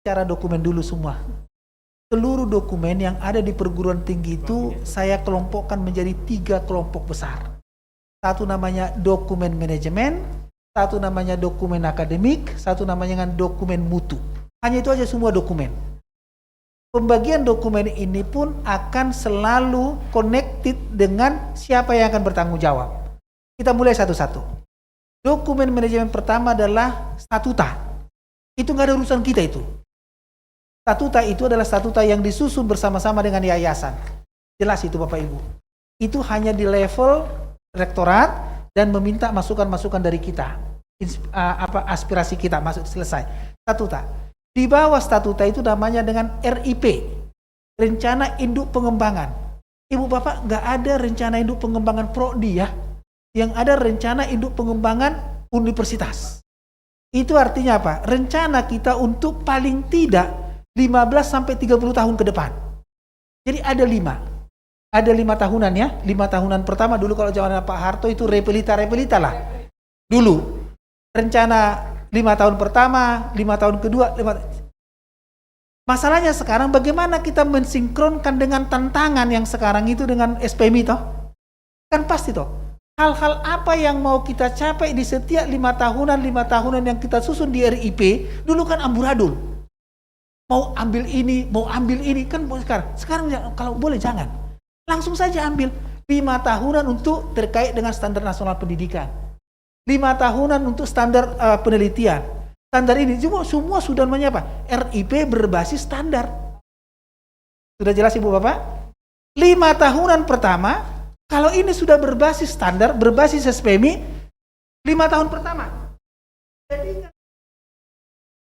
Cara dokumen dulu semua. Seluruh dokumen yang ada di perguruan tinggi itu saya kelompokkan menjadi 3 kelompok besar. Satu namanya dokumen manajemen, satu namanya dokumen akademik, satu namanya dokumen mutu. Hanya itu aja semua dokumen. Pembagian dokumen ini pun akan selalu connected dengan siapa yang akan bertanggung jawab. Kita mulai satu-satu. Dokumen manajemen pertama adalah statuta. Itu nggak ada urusan kita itu. Statuta itu adalah statuta yang disusun bersama-sama dengan yayasan. Jelas itu Bapak Ibu. Itu hanya di level rektorat dan meminta masukan-masukan dari kita. Aspirasi kita masuk selesai. Statuta. Di bawah statuta itu namanya dengan RIP. Rencana Induk Pengembangan. Ibu Bapak nggak ada rencana induk pengembangan prodi ya. Yang ada rencana induk pengembangan universitas. Itu artinya apa? Rencana kita untuk paling tidak 15-30 tahun ke depan. Jadi ada 5. Ada 5 tahunan ya. 5 tahunan pertama dulu kalau zaman Pak Harto itu repelita lah. Dulu. Rencana 5 tahun pertama, 5 tahun kedua. Masalahnya sekarang bagaimana kita mensinkronkan dengan tantangan yang sekarang itu dengan SPMI toh? Kan pasti toh. Hal-hal apa yang mau kita capai di setiap 5 tahunan yang kita susun di RIP, dulu kan amburadul. Mau ambil ini, kan sekarang kalau boleh jangan. Langsung saja ambil 5 tahunan untuk terkait dengan standar nasional pendidikan. 5 tahunan untuk standar penelitian. Standar ini semua sudah namanya apa? RIP berbasis standar. Sudah jelas Ibu Bapak? 5 tahunan pertama, kalau ini sudah berbasis standar, berbasis SPMI, 5 tahun pertama. Jadi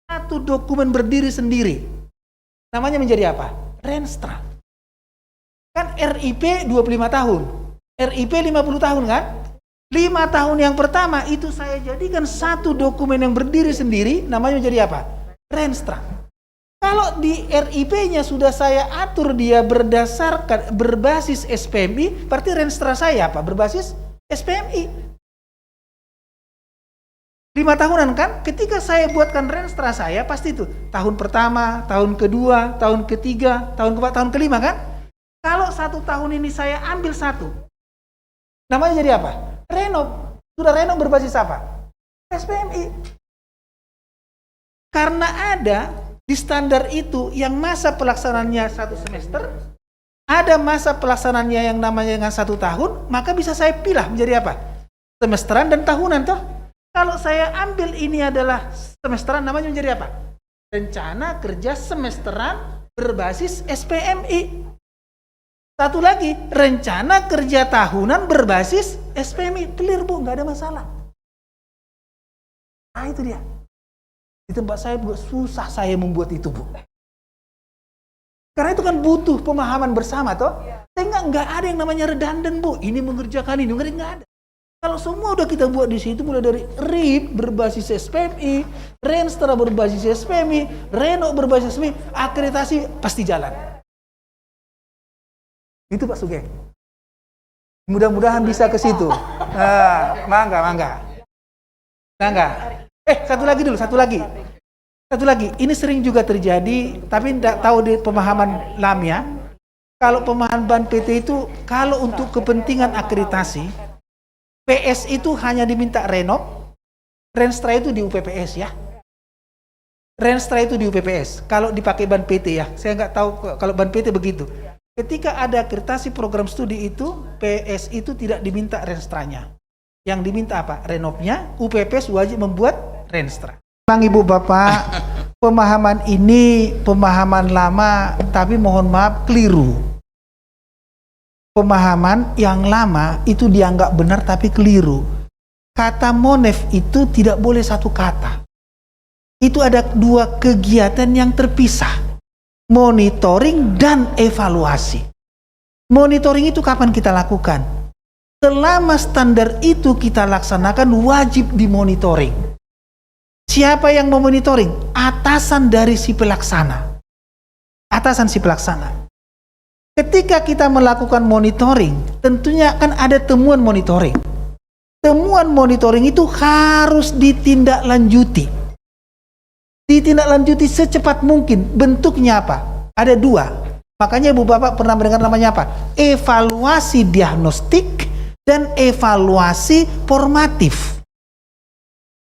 satu dokumen berdiri sendiri. Namanya menjadi apa? Renstra. Kan RIP 25 tahun. RIP 50 tahun kan? 5 tahun yang pertama itu saya jadikan satu dokumen yang berdiri sendiri, namanya menjadi apa? Renstra. Kalau di RIP-nya sudah saya atur dia berbasis SPMI, berarti renstra saya apa? Berbasis SPMI. 5 tahunan kan, ketika saya buatkan renstra saya, pasti itu tahun pertama, tahun kedua, tahun ketiga, tahun keempat, tahun kelima kan. Kalau 1 tahun ini saya ambil 1, namanya jadi apa? Renov. Sudah renov berbasis apa? SPMI. Karena ada di standar itu yang masa pelaksanaannya 1 semester, ada masa pelaksanaannya yang namanya dengan 1 tahun, maka bisa saya pilih menjadi apa? Semesteran dan tahunan toh. Kalau saya ambil ini adalah semesteran, namanya menjadi apa? Rencana kerja semesteran berbasis SPMI. Satu lagi, rencana kerja tahunan berbasis SPMI. Clear Bu, nggak ada masalah. Nah itu dia. Di tempat saya susah saya membuat itu Bu. Karena itu kan butuh pemahaman bersama toh. Sehingga nggak ada yang namanya redundant Bu. Ini mengerjakan ini, nggak ada. Kalau semua udah kita buat di situ, mulai dari RIP berbasis SPMI, Renstra berbasis SPMI, Reno berbasis SPMI, akreditasi pasti jalan. Itu Pak Sugeng. Mudah-mudahan bisa ke situ. Mangga. Satu lagi. Ini sering juga terjadi, tapi tidak tahu di pemahaman Lamia. Kalau pemahaman BAN PT itu, kalau untuk kepentingan akreditasi, PS itu hanya diminta renov, Renstra itu di UPPS ya. Renstra itu di UPPS. Kalau dipakai BAN PT ya, saya nggak tahu kalau BAN PT begitu. Ketika ada akreditasi program studi itu, PS itu tidak diminta Renstranya. Yang diminta apa? Renovnya, UPPS wajib membuat Renstra. Memang Ibu Bapak, pemahaman ini pemahaman lama, tapi mohon maaf keliru. Pemahaman yang lama itu dianggap benar tapi keliru. Kata monef itu tidak boleh satu kata. Itu ada 2 kegiatan yang terpisah. Monitoring dan evaluasi. Monitoring itu kapan kita lakukan? Selama standar itu kita laksanakan wajib dimonitoring. Siapa yang memonitoring? Atasan dari si pelaksana. Atasan si pelaksana. Ketika kita melakukan monitoring, tentunya akan ada temuan monitoring. Temuan monitoring itu harus ditindaklanjuti. ditindaklanjuti secepat mungkin. Bentuknya apa? Ada dua. Makanya Ibu Bapak pernah mendengar namanya apa? Evaluasi diagnostik dan evaluasi formatif.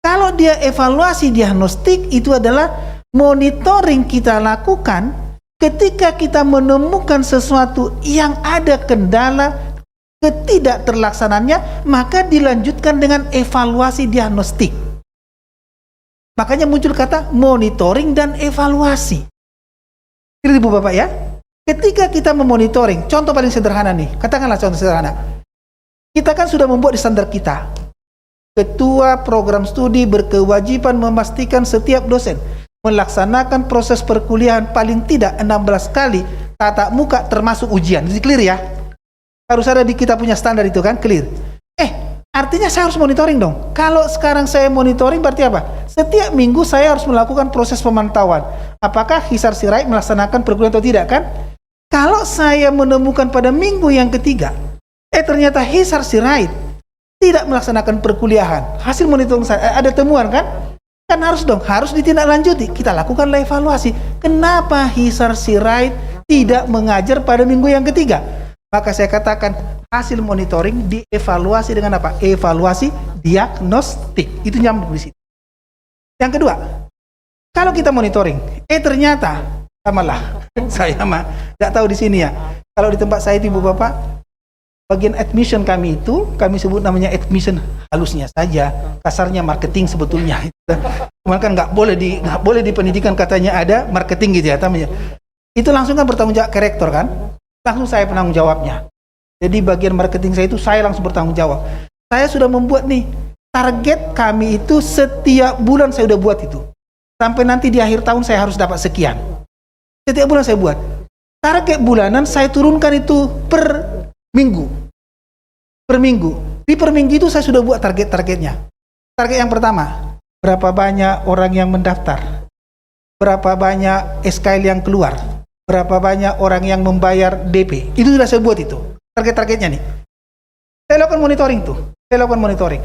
Kalau dia evaluasi diagnostik, itu adalah monitoring kita lakukan ketika kita menemukan sesuatu yang ada kendala ketidakterlaksanaannya, maka dilanjutkan dengan evaluasi diagnostik. Makanya muncul kata monitoring dan evaluasi. Jadi Ibu Bapak ya, ketika kita memonitoring, contoh paling sederhana nih, katakanlah contoh sederhana. Kita kan sudah membuat di standar kita. Ketua program studi berkewajiban memastikan setiap dosen melaksanakan proses perkuliahan paling tidak 16 kali tatap muka termasuk ujian. Jadi clear ya? Harus ada di kita punya standar itu kan, clear. Artinya saya harus monitoring dong. Kalau sekarang saya monitoring berarti apa? Setiap minggu saya harus melakukan proses pemantauan. Apakah Hisar Sirait melaksanakan perkuliahan atau tidak kan? Kalau saya menemukan pada minggu yang ketiga, ternyata Hisar Sirait tidak melaksanakan perkuliahan. Hasil monitoring saya, ada temuan kan? Kan harus dong, harus ditindaklanjuti. Kita lakukanlah evaluasi. Kenapa Hisar Sirait tidak mengajar pada minggu yang ketiga? Maka saya katakan hasil monitoring dievaluasi dengan apa? Evaluasi diagnostik. Itu nyambung di situ. Yang kedua, kalau kita monitoring, ternyata samalah. Saya mah nggak tahu di sini ya. Kalau di tempat saya Ibu Bapak, bagian admission kami itu, kami sebut namanya admission halusnya saja, kasarnya marketing sebetulnya. Cuman kan nggak boleh di pendidikan katanya ada marketing gitu ya, namanya. Itu langsung kan bertanggung jawab ke rektor kan? Langsung saya penanggung jawabnya. Jadi bagian marketing saya itu saya langsung bertanggung jawab. Saya sudah membuat nih target kami itu setiap bulan saya udah buat itu. Sampai nanti di akhir tahun saya harus dapat sekian. Setiap bulan saya buat. Target bulanan saya turunkan itu per minggu. Per minggu. Di per minggu itu saya sudah buat target-targetnya. Target yang pertama, berapa banyak orang yang mendaftar? Berapa banyak SKL yang keluar? Berapa banyak orang yang membayar DP? Itu sudah saya buat itu. Target-targetnya nih. Saya lakukan monitoring tuh. Saya lakukan monitoring.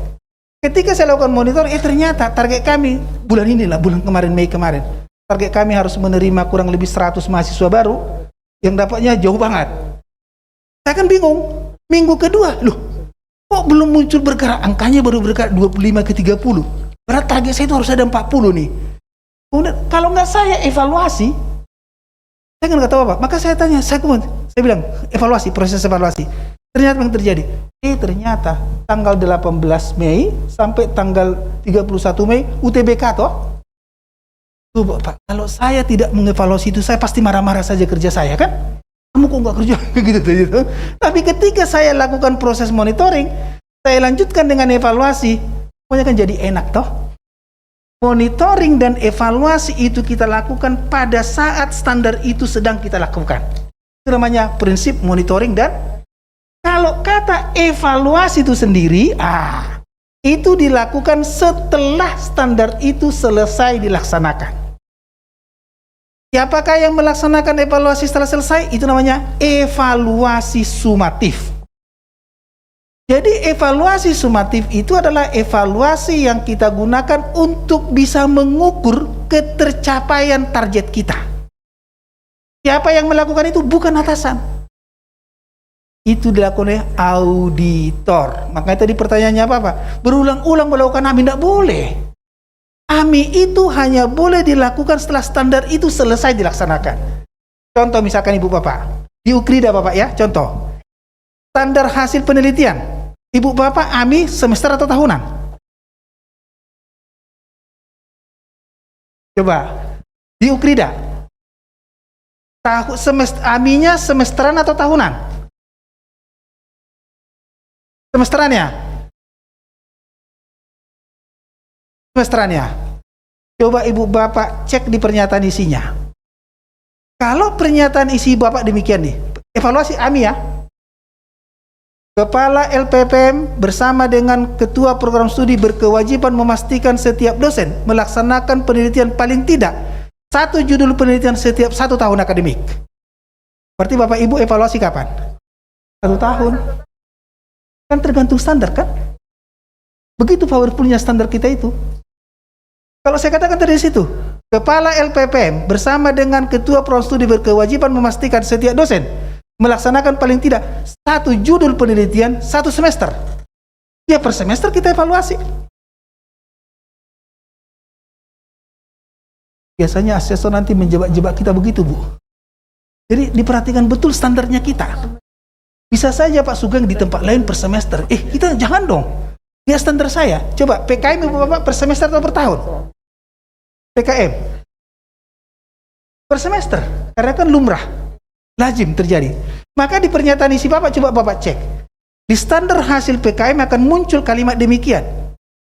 Ketika saya lakukan monitoring, ternyata target kami bulan inilah, bulan kemarin, Mei kemarin. Target kami harus menerima kurang lebih 100 mahasiswa baru yang dapatnya jauh banget. Saya kan bingung. Minggu kedua, loh, kok belum muncul bergerak? Angkanya baru bergerak 25 ke 30. Berarti target saya itu harus ada 40 nih. Kemudian, kalau nggak saya evaluasi, saya kan nggak tahu apa. Maka saya tanya, saya bilang, evaluasi, proses evaluasi. Ternyata yang terjadi, ternyata tanggal 18 Mei sampai tanggal 31 Mei UTBK toh. Tuh Pak, kalau saya tidak mengevaluasi itu, saya pasti marah-marah saja kerja saya kan. Kamu kok nggak kerja gitu. Tapi ketika saya lakukan proses monitoring, saya lanjutkan dengan evaluasi, pokoknya kan jadi enak toh. Monitoring dan evaluasi itu kita lakukan pada saat standar itu sedang kita lakukan. Itu namanya prinsip monitoring. Dan kalau kata evaluasi itu sendiri, itu dilakukan setelah standar itu selesai dilaksanakan. Siapakah yang melaksanakan evaluasi setelah selesai? Itu namanya evaluasi sumatif. Jadi evaluasi sumatif itu adalah evaluasi yang kita gunakan untuk bisa mengukur ketercapaian target kita. Siapa yang melakukan itu? Bukan atasan. Itu dilakukan oleh auditor. Makanya tadi pertanyaannya apa? Berulang-ulang melakukan AMI, tidak boleh. AMI itu hanya boleh dilakukan setelah standar itu selesai dilaksanakan. Contoh misalkan Ibu Bapak, di Ukrida Bapak ya, contoh. Standar hasil penelitian. Ibu Bapak AMI semester atau tahunan? Coba, di Ukrida. AMI-nya semesteran atau tahunan? Semesterannya? Semesterannya. Coba Ibu Bapak cek di pernyataan isinya. Kalau pernyataan isi Bapak demikian nih, evaluasi AMI ya. Kepala LPPM bersama dengan Ketua Program Studi berkewajiban memastikan setiap dosen melaksanakan penelitian paling tidak satu judul penelitian setiap 1 tahun akademik. Berarti Bapak Ibu evaluasi kapan? 1 tahun. Kan tergantung standar kan? Begitu powerfulnya standar kita itu. Kalau saya katakan dari situ, Kepala LPPM bersama dengan Ketua Program Studi berkewajiban memastikan setiap dosen melaksanakan paling tidak 1 judul penelitian 1 semester. Ya, per semester kita evaluasi. Biasanya asesor nanti menjebak-jebak kita begitu, Bu. Jadi diperhatikan betul standarnya kita. Bisa saja Pak Sugeng di tempat lain per semester. Kita jangan dong. Lihat standar saya. Coba PKM Ibu Bapak per semester atau per tahun? PKM per semester, karena kan lumrah, lazim terjadi. Maka di pernyataan isi Bapak, coba Bapak cek. Di standar hasil PKM akan muncul kalimat demikian.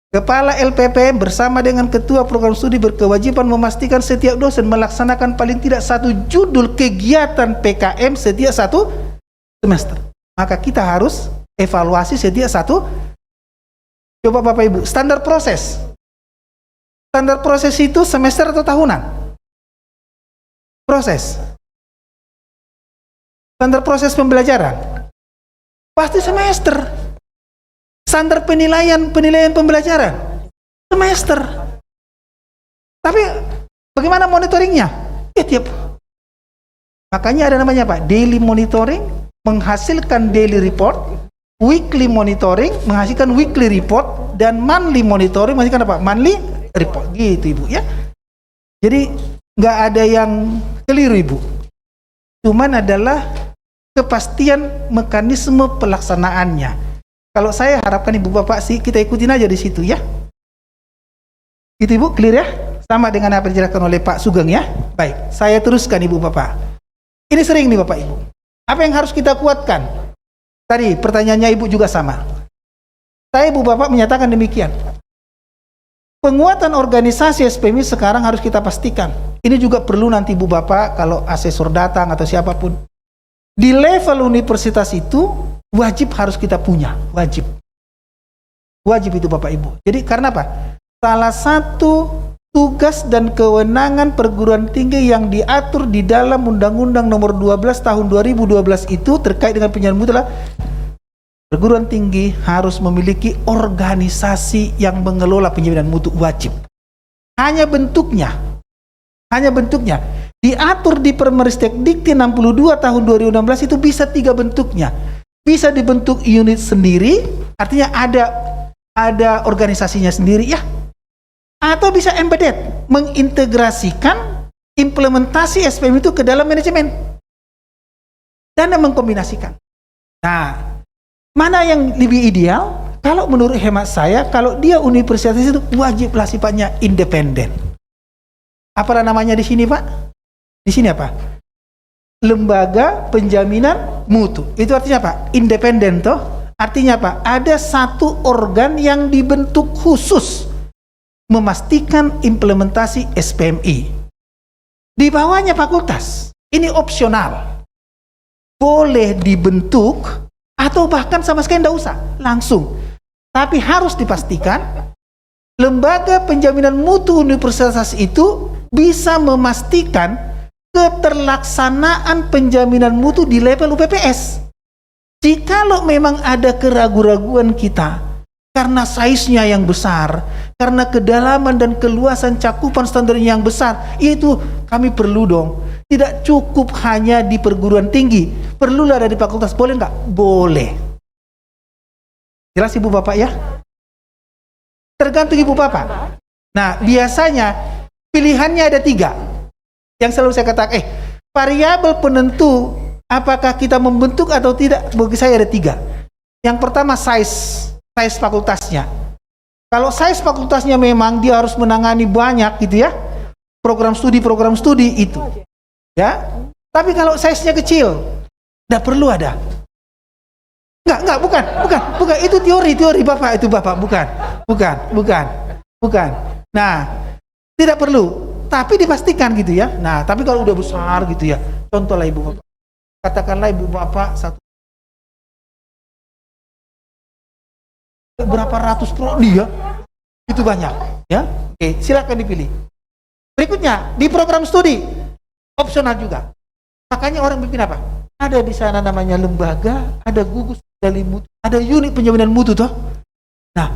Kepala LPPM bersama dengan Ketua Program Studi berkewajiban memastikan setiap dosen melaksanakan paling tidak 1 judul kegiatan PKM setiap 1 semester. Maka kita harus evaluasi setiap 1. Coba Bapak Ibu, standar proses. Standar proses itu semester atau tahunan? Proses. Standar proses pembelajaran pasti semester. Standar penilaian pembelajaran semester. Tapi bagaimana monitoringnya? Tiap. Makanya ada namanya Pak, daily monitoring menghasilkan daily report, weekly monitoring menghasilkan weekly report, dan monthly monitoring menghasilkan apa? Monthly report. Gitu Ibu ya. Jadi nggak ada yang keliru Ibu. Cuman adalah kepastian mekanisme pelaksanaannya. Kalau saya harapkan Ibu Bapak sih kita ikutin aja di situ ya. Itu Ibu, clear ya? Sama dengan apa yang dijelaskan oleh Pak Sugeng ya. Baik, saya teruskan Ibu Bapak. Ini sering nih Bapak Ibu. Apa yang harus kita kuatkan? Tadi pertanyaannya Ibu juga sama. Saya Ibu Bapak menyatakan demikian. Penguatan organisasi SPMI sekarang harus kita pastikan. Ini juga perlu nanti Ibu Bapak kalau asesor datang atau siapapun. Di level universitas itu wajib harus kita punya, wajib. Wajib itu Bapak Ibu. Jadi karena apa? Salah satu tugas dan kewenangan perguruan tinggi yang diatur di dalam Undang-Undang Nomor 12 Tahun 2012 itu terkait dengan penyiaran mutu adalah perguruan tinggi harus memiliki organisasi yang mengelola penjaminan mutu, wajib. Hanya bentuknya diatur di Permeristek Dikti 62 tahun 2016 itu bisa 3 bentuknya. Bisa dibentuk unit sendiri, artinya ada organisasinya sendiri ya. Atau bisa embedded, mengintegrasikan implementasi SPM itu ke dalam manajemen dan mengkombinasikan. Nah, mana yang lebih ideal? Kalau menurut hemat saya, kalau dia universitas itu wajiblah sifatnya independen. Apa namanya di sini Pak? Di sini apa? Lembaga Penjaminan Mutu. Itu artinya apa? Independen toh? Artinya apa? Ada satu organ yang dibentuk khusus memastikan implementasi SPMI. Di bawahnya fakultas. Ini opsional. Boleh dibentuk atau bahkan sama sekali tidak usah, langsung. Tapi harus dipastikan lembaga penjaminan mutu universitas itu bisa memastikan keterlaksanaan penjaminan mutu di level UPPS. Jikalau memang ada keraguan-raguan kita karena size-nya yang besar, karena kedalaman dan keluasan cakupan standarnya yang besar, itu kami perlu dong. Tidak cukup hanya di perguruan tinggi, perlulah ada di fakultas, boleh nggak? Boleh. Jelas Ibu Bapak ya? Tergantung Ibu Bapak. Nah, biasanya pilihannya ada 3. Yang selalu saya katakan, variabel penentu apakah kita membentuk atau tidak, bagi saya ada 3. Yang pertama size fakultasnya. Kalau size fakultasnya memang dia harus menangani banyak gitu ya, program studi itu. Ya, tapi kalau size-nya kecil, tidak perlu ada. Bukan. Itu teori Bapak, itu Bapak, bukan. Nah, tidak perlu, tapi dipastikan gitu ya. Nah, tapi kalau udah besar gitu ya, contohlah Ibu Bapak. Katakanlah Ibu Bapak satu berapa ratus prodi ya, itu banyak ya. Oke, silakan dipilih. Berikutnya di program studi opsional juga. Makanya orang bikin apa? Ada di sana namanya lembaga, ada gugus dari mutu, ada unit penjaminan mutu toh. Nah,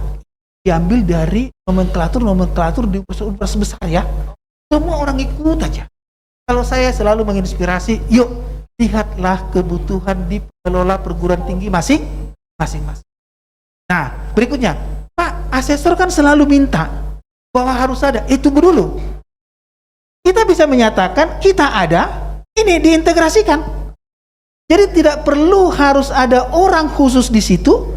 diambil dari nomenklatur di universitas besar ya. Semua orang ikut aja. Kalau saya selalu menginspirasi, yuk lihatlah kebutuhan di pengelola perguruan tinggi masing-masing. Nah, berikutnya, Pak, asesor kan selalu minta bahwa harus ada. Tunggu dulu. Kita bisa menyatakan kita ada, ini diintegrasikan. Jadi tidak perlu harus ada orang khusus di situ,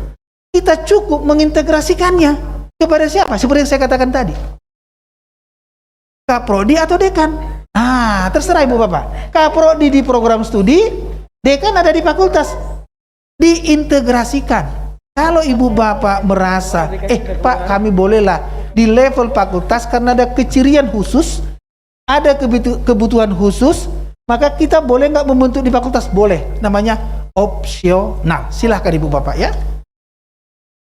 kita cukup mengintegrasikannya. Kepada siapa? Seperti yang saya katakan tadi. Kaprodi atau dekan? Nah, terserah Ibu Bapak. Kaprodi di program studi, dekan ada di fakultas. Diintegrasikan. Kalau Ibu Bapak merasa, Pak, kami bolehlah di level fakultas karena ada kecirian khusus, ada kebutuhan khusus, maka kita boleh nggak membentuk di fakultas? Boleh. Namanya opsional. Silahkan Ibu Bapak ya.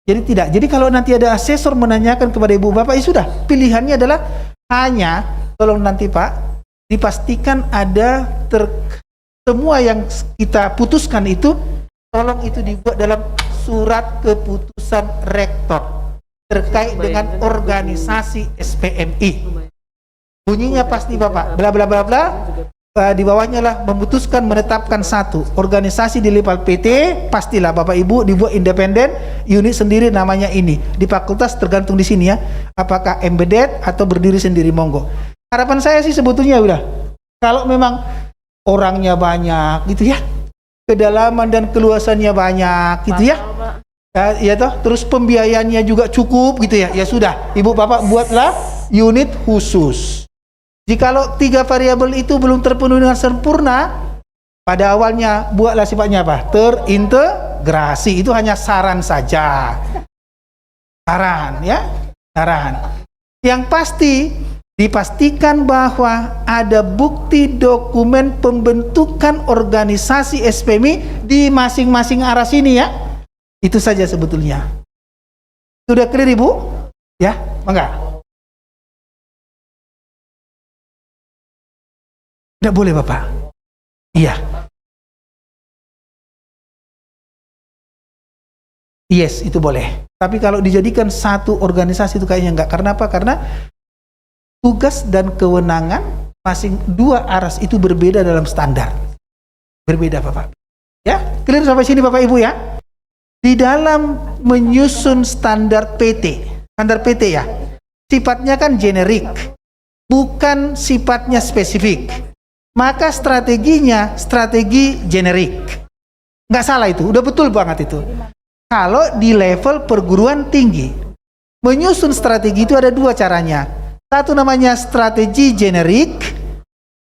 Jadi tidak. Jadi kalau nanti ada asesor menanyakan kepada Ibu Bapak, ya sudah. Pilihannya adalah hanya, tolong nanti Pak, dipastikan ada semua yang kita putuskan itu, tolong itu dibuat dalam surat keputusan rektor terkait dengan organisasi SPMI. Bunyinya pasti Bapak, bla bla bla bla. Di bawahnya lah memutuskan menetapkan satu organisasi di level PT, pastilah Bapak Ibu dibuat independen, unit sendiri namanya ini. Di fakultas tergantung di sini ya, apakah embedded atau berdiri sendiri, monggo. Harapan saya sih sebetulnya udah, kalau memang orangnya banyak gitu ya, kedalaman dan keluasannya banyak gitu ya, ya toh, terus pembiayaannya juga cukup gitu ya, ya sudah, Ibu Bapak buatlah unit khusus. Jikalau 3 variabel itu belum terpenuhi dengan sempurna, pada awalnya buatlah sifatnya apa? Terintegrasi. Itu hanya saran saja. Saran ya, saran. Yang pasti dipastikan bahwa ada bukti dokumen pembentukan organisasi SPMI di masing-masing arah sini ya. Itu saja sebetulnya. Sudah clear Ibu? Ya, enggak? Tidak boleh Bapak. Iya. Yes, itu boleh. Tapi kalau dijadikan satu organisasi itu kayaknya enggak. Karena apa? Karena tugas dan kewenangan masing dua aras itu berbeda dalam standar. Berbeda Bapak. Ya, clear sampai sini Bapak Ibu ya. Di dalam menyusun standar PT ya, sifatnya kan generik, bukan sifatnya spesifik. Maka strateginya strategi generik. Nggak salah itu, udah betul banget itu. Kalau di level perguruan tinggi, menyusun strategi itu ada 2 caranya. Satu namanya strategi generik,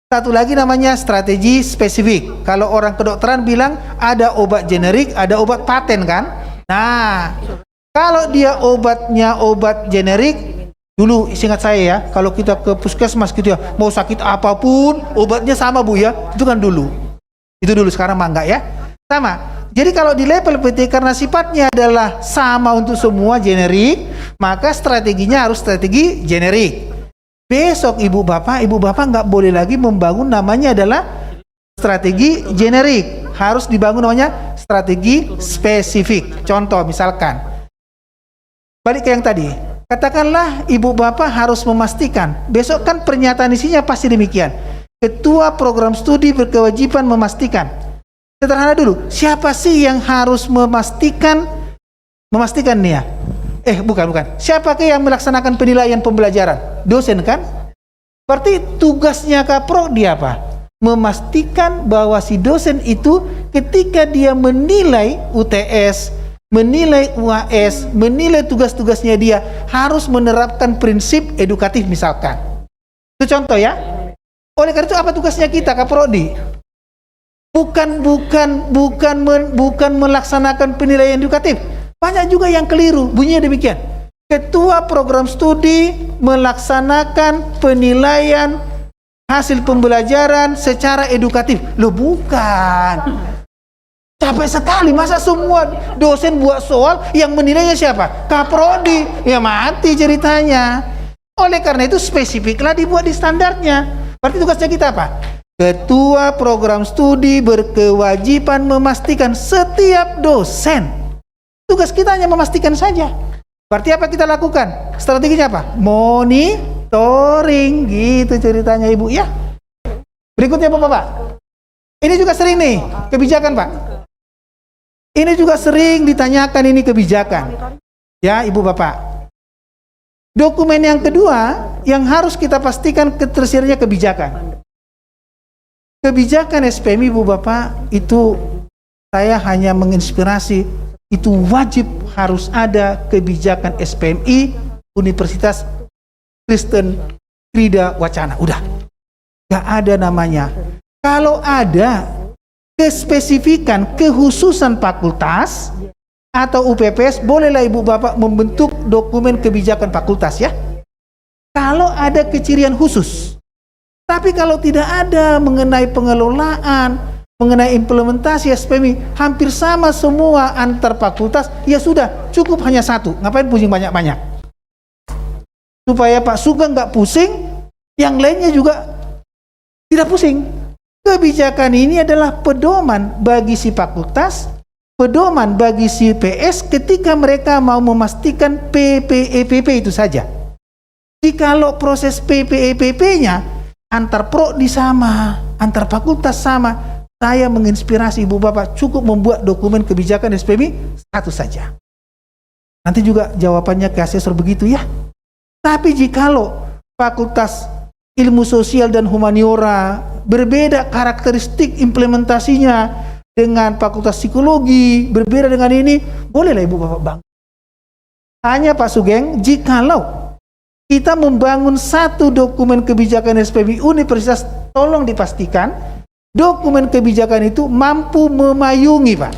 satu lagi namanya strategi spesifik. Kalau orang kedokteran bilang ada obat generik, ada obat paten kan? Nah, kalau dia obatnya obat generik, dulu ingat saya ya, kalau kita ke puskesmas gitu ya, mau sakit apapun obatnya sama Bu ya, itu kan dulu. Itu dulu, sekarang mah enggak ya. Sama. Jadi kalau di level PT karena sifatnya adalah sama untuk semua generik, maka strateginya harus strategi generik. Besok Ibu Bapak nggak boleh lagi membangun namanya adalah strategi generik. Harus dibangun namanya strategi spesifik. Contoh misalkan, balik ke yang tadi. Katakanlah Ibu Bapak harus memastikan, besok kan pernyataan isinya pasti demikian. Ketua program studi berkewajiban memastikan. Sederhana dulu, siapa sih yang harus memastikan nih ya? Bukan. Siapakah yang melaksanakan penilaian pembelajaran? Dosen kan? Berarti tugasnya Kaprodi apa? Memastikan bahwa si dosen itu ketika dia menilai UTS, menilai UAS, menilai tugas-tugasnya dia harus menerapkan prinsip edukatif misalkan. Itu contoh ya. Oleh karena itu apa tugasnya kita Kaprodi? Bukan melaksanakan penilaian edukatif. Banyak juga yang keliru. Bunyinya demikian. Ketua program studi melaksanakan penilaian hasil pembelajaran secara edukatif. Loh bukan. Capek sekali, masa semua dosen buat soal yang menilainya siapa? Kaprodi. Ya mati ceritanya. Oleh karena itu spesifiklah dibuat di standarnya. Berarti tugasnya kita apa? Ketua program studi berkewajiban memastikan setiap dosen. Tugas kita hanya memastikan saja. Berarti apa kita lakukan? Strateginya apa? monitoring, gitu ceritanya Ibu ya. Berikutnya Bapak. Ini juga sering nih, kebijakan Pak. Ini juga sering ditanyakan ini kebijakan. Ya Ibu Bapak. Dokumen yang kedua yang harus kita pastikan ketersediaannya kebijakan. Kebijakan SPM Ibu Bapak itu saya hanya menginspirasi, itu wajib harus ada kebijakan SPMI Universitas Kristen Krida Wacana. Udah, gak ada namanya. Kalau ada kespesifikan kekhususan fakultas atau UPPS, bolehlah Ibu Bapak membentuk dokumen kebijakan fakultas ya. Kalau ada kecirian khusus. Tapi kalau tidak ada mengenai pengelolaan, mengenai implementasi SPMI, hampir sama semua antar fakultas, ya sudah, cukup hanya satu. Ngapain pusing banyak-banyak? Supaya Pak Sugeng nggak pusing, yang lainnya juga tidak pusing. Kebijakan ini adalah pedoman bagi si fakultas, pedoman bagi si PS ketika mereka mau memastikan PPEPP itu saja. Jikalau proses PPEPP-nya antar prodi sama, antar fakultas sama, saya menginspirasi Ibu Bapak cukup membuat dokumen kebijakan SPMI satu saja. Nanti juga jawabannya ke asesor begitu ya. Tapi jikalau fakultas ilmu sosial dan humaniora berbeda karakteristik implementasinya dengan fakultas psikologi, berbeda dengan ini, bolehlah Ibu Bapak bang. Hanya Pak Sugeng, jikalau kita membangun satu dokumen kebijakan SPMI Universitas, tolong dipastikan dokumen kebijakan itu mampu memayungi Pak.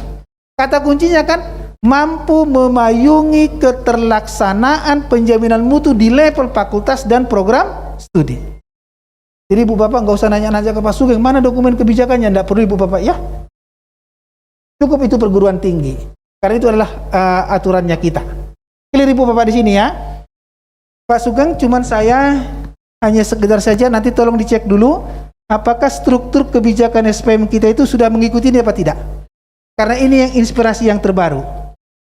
Kata kuncinya kan mampu memayungi keterlaksanaan penjaminan mutu di level fakultas dan program studi. Jadi Ibu Bapak nggak usah nanya-nanya ke Pak Sugeng, mana dokumen kebijakannya, nggak perlu Ibu Bapak ya. Cukup itu perguruan tinggi. Karena itu adalah aturannya kita. Clear Ibu Bapak di sini ya. Pak Sugeng, cuman saya hanya sekedar saja, nanti tolong dicek dulu apakah struktur kebijakan SPM kita itu sudah mengikuti ini apa tidak. Karena ini yang inspirasi yang terbaru.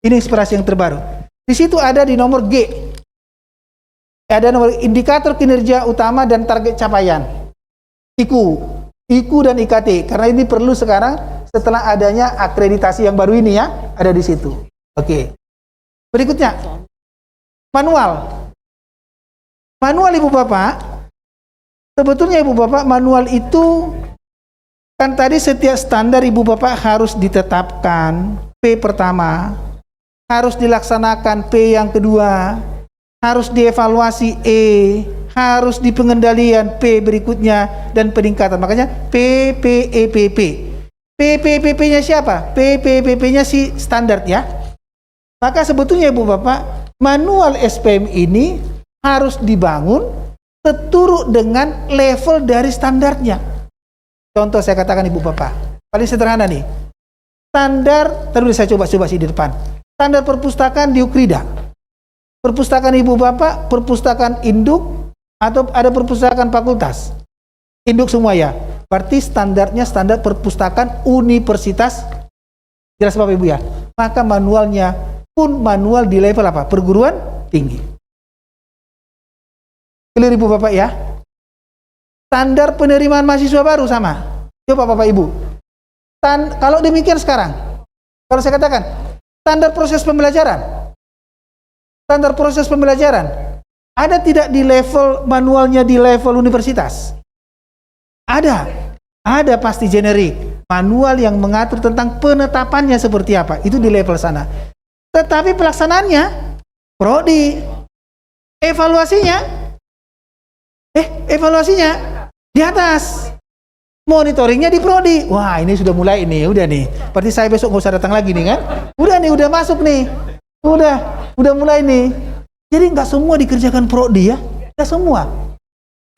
Ini inspirasi yang terbaru. Di situ ada di nomor G. Ada nomor indikator kinerja utama dan target capaian. IKU dan IKT. Karena ini perlu sekarang setelah adanya akreditasi yang baru ini ya, ada di situ. Oke. Berikutnya, manual. Manual Ibu Bapak, sebetulnya Ibu Bapak manual itu kan tadi setiap standar Ibu Bapak harus ditetapkan P pertama, harus dilaksanakan P yang kedua, harus dievaluasi E, harus di pengendalian P berikutnya, dan peningkatan. Makanya PPEPP. PPEPP-nya siapa? PPEPP-nya si standar ya. Maka sebetulnya Ibu Bapak, manual SPM ini harus dibangun seturut dengan level dari standarnya. Contoh saya katakan Ibu Bapak, paling sederhana nih. Standar, terus saya coba sih di depan. Standar perpustakaan di Ukrida. Perpustakaan Ibu Bapak, perpustakaan induk, atau ada perpustakaan fakultas. Induk semua ya. Berarti standarnya standar perpustakaan universitas. Jelas Bapak Ibu ya. Maka manualnya pun manual di level apa? Perguruan tinggi. Clear Ibu Bapak ya. Standar penerimaan mahasiswa baru sama. Coba Bapak Ibu. Kalau demikian sekarang, kalau saya katakan standar proses pembelajaran. Standar proses pembelajaran ada tidak di level manualnya di level universitas? Ada pasti generik. Manual yang mengatur tentang penetapannya seperti apa, itu di level sana. Tetapi pelaksanaannya prodi. Evaluasinya di atas. Monitoringnya di prodi. Wah, ini sudah mulai ini, udah nih. Berarti saya besok nggak usah datang lagi nih kan? Udah nih, udah masuk nih. Udah mulai nih. Jadi nggak semua dikerjakan prodi ya, nggak semua.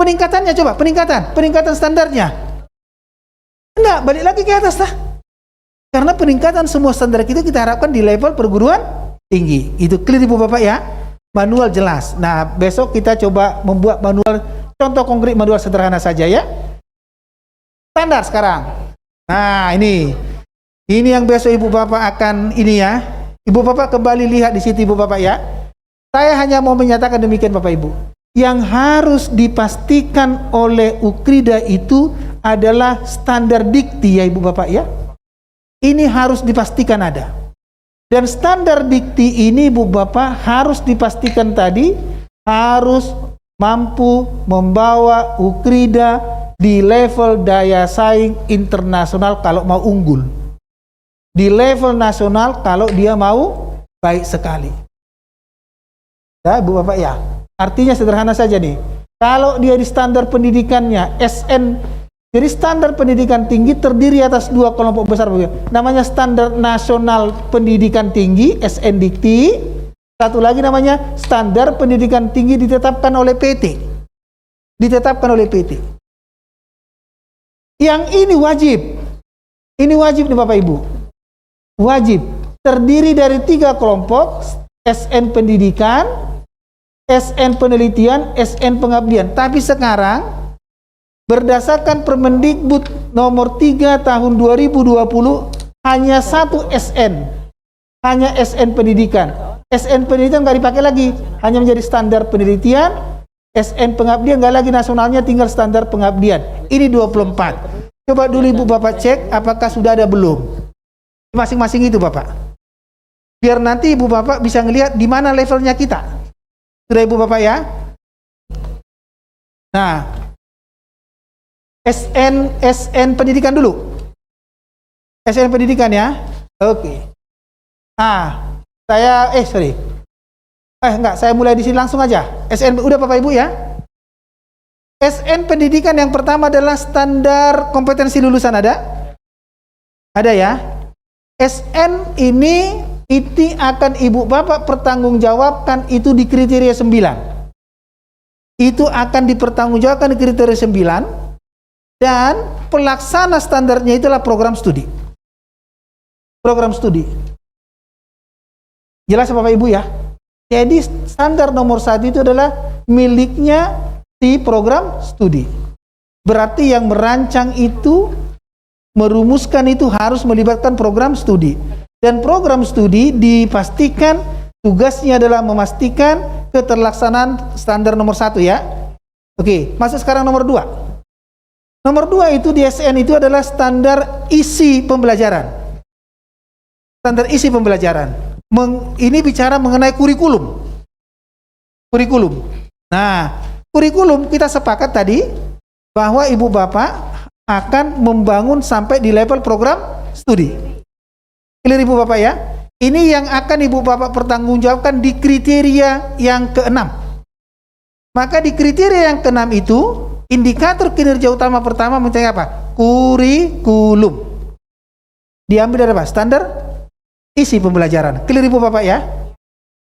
Peningkatannya coba, peningkatan standarnya. Enggak, balik lagi ke atas lah. Karena peningkatan semua standar itu kita harapkan di level perguruan tinggi. Itu clear Ibu Bapak ya. Manual jelas. Nah, besok kita coba membuat manual, contoh konkret manual sederhana saja ya. Standar sekarang. Nah, ini yang besok Ibu Bapak akan ini ya. Ibu Bapak kembali lihat di situ Ibu Bapak ya. Saya hanya mau menyatakan demikian Bapak Ibu. yang harus dipastikan oleh Ukrida itu adalah standar dikti ya Ibu Bapak ya. Ini harus dipastikan ada. Dan standar dikti ini Ibu Bapak harus dipastikan tadi harus mampu membawa Ukrida di level daya saing internasional kalau mau unggul. Di level nasional kalau dia mau baik sekali. Ya Ibu Bapak ya. Artinya sederhana saja nih. Kalau dia di standar pendidikannya SN, jadi standar pendidikan tinggi terdiri atas dua kelompok besar. Namanya standar nasional pendidikan tinggi SN Dikti. Satu lagi namanya standar pendidikan tinggi ditetapkan oleh PT. Ditetapkan oleh PT. Yang ini wajib. Ini wajib nih Bapak Ibu. Wajib. Terdiri dari 3 kelompok. SN pendidikan, SN penelitian, SN pengabdian. Tapi sekarang berdasarkan Permendikbud nomor 3 tahun 2020 hanya satu SN. Hanya SN pendidikan. SN penelitian nggak dipakai lagi. Hanya menjadi standar penelitian. SN pengabdian nggak lagi nasionalnya, tinggal standar pengabdian. Ini 24. Coba dulu Ibu Bapak cek apakah sudah ada belum. Masing-masing itu Bapak. Biar nanti Ibu Bapak bisa ngelihat di mana levelnya kita. Sudah Ibu Bapak ya? Nah, SN pendidikan dulu. SN pendidikan ya. Oke. Nah, saya mulai di sini langsung aja. SN udah Bapak Ibu ya? SN pendidikan yang pertama adalah standar kompetensi lulusan ada? Ada ya? SN ini akan Ibu Bapak pertanggungjawabkan itu di kriteria 9. Itu akan dipertanggungjawabkan di kriteria 9 dan pelaksana standarnya itulah program studi. Program studi. Jelas Bapak Ibu ya? Jadi standar nomor 1 itu adalah miliknya di program studi. Berarti yang merancang itu, merumuskan itu harus melibatkan program studi. Dan program studi dipastikan tugasnya adalah memastikan keterlaksanaan standar nomor 1 ya. Oke, masuk sekarang nomor 2. Nomor 2 itu di SN itu adalah standar isi pembelajaran. Standar isi pembelajaran. Ini bicara mengenai kurikulum. Kurikulum. Nah, kurikulum kita sepakat tadi bahwa Ibu Bapak akan membangun sampai di level program studi. Clear Ibu Bapak ya? Ini yang akan Ibu Bapak pertanggungjawabkan di kriteria yang ke-6. Maka di kriteria yang ke-6 itu indikator kinerja utama pertama mencari apa? Kurikulum. Diambil dari apa? Standar isi pembelajaran. Clear Ibu Bapak ya?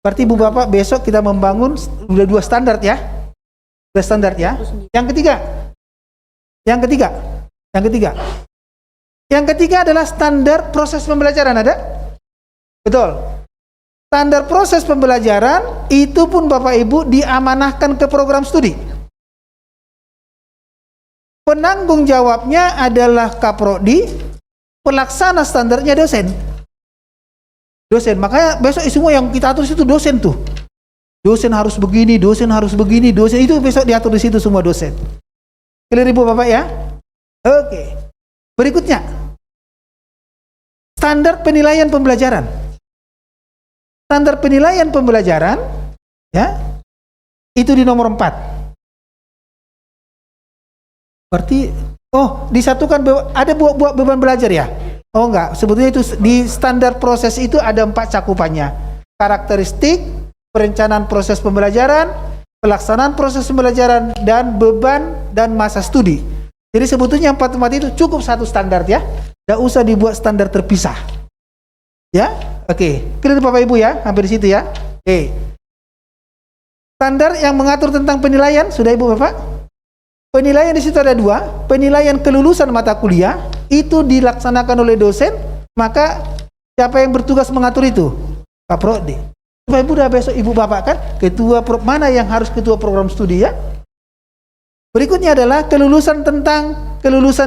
Berarti Ibu Bapak besok kita membangun udah 2 standar ya? 2 standar ya? Yang ketiga adalah standar proses pembelajaran, ada? Betul. Standar proses pembelajaran itu pun Bapak Ibu diamanahkan ke program studi. Penanggung jawabnya adalah Kaprodi, pelaksana standarnya dosen. Makanya besok semua yang kita atur itu dosen tuh. Dosen harus begini, dosen harus begini, dosen itu besok diatur di situ semua dosen. Clear Ibu Bapak ya? Oke. Berikutnya, standar penilaian pembelajaran. Standar penilaian pembelajaran, ya, itu di nomor 4. Berarti, disatukan ada buat beban belajar ya? Oh enggak, sebetulnya itu di standar proses itu ada 4 cakupannya. Karakteristik, perencanaan proses pembelajaran, pelaksanaan proses pembelajaran, dan beban dan masa studi. Jadi sebetulnya 4 itu cukup satu standar ya. Tidak usah dibuat standar terpisah. Ya, oke. Clear Bapak Ibu ya, hampir di situ ya. Oke. Standar yang mengatur tentang penilaian sudah Ibu Bapak. Penilaian di situ ada 2. Penilaian kelulusan mata kuliah itu dilaksanakan oleh dosen. Maka siapa yang bertugas mengatur itu? Kaprodi. Bapak Ibu udah besok Ibu Bapak kan mana yang harus ketua program studi ya? Berikutnya adalah kelulusan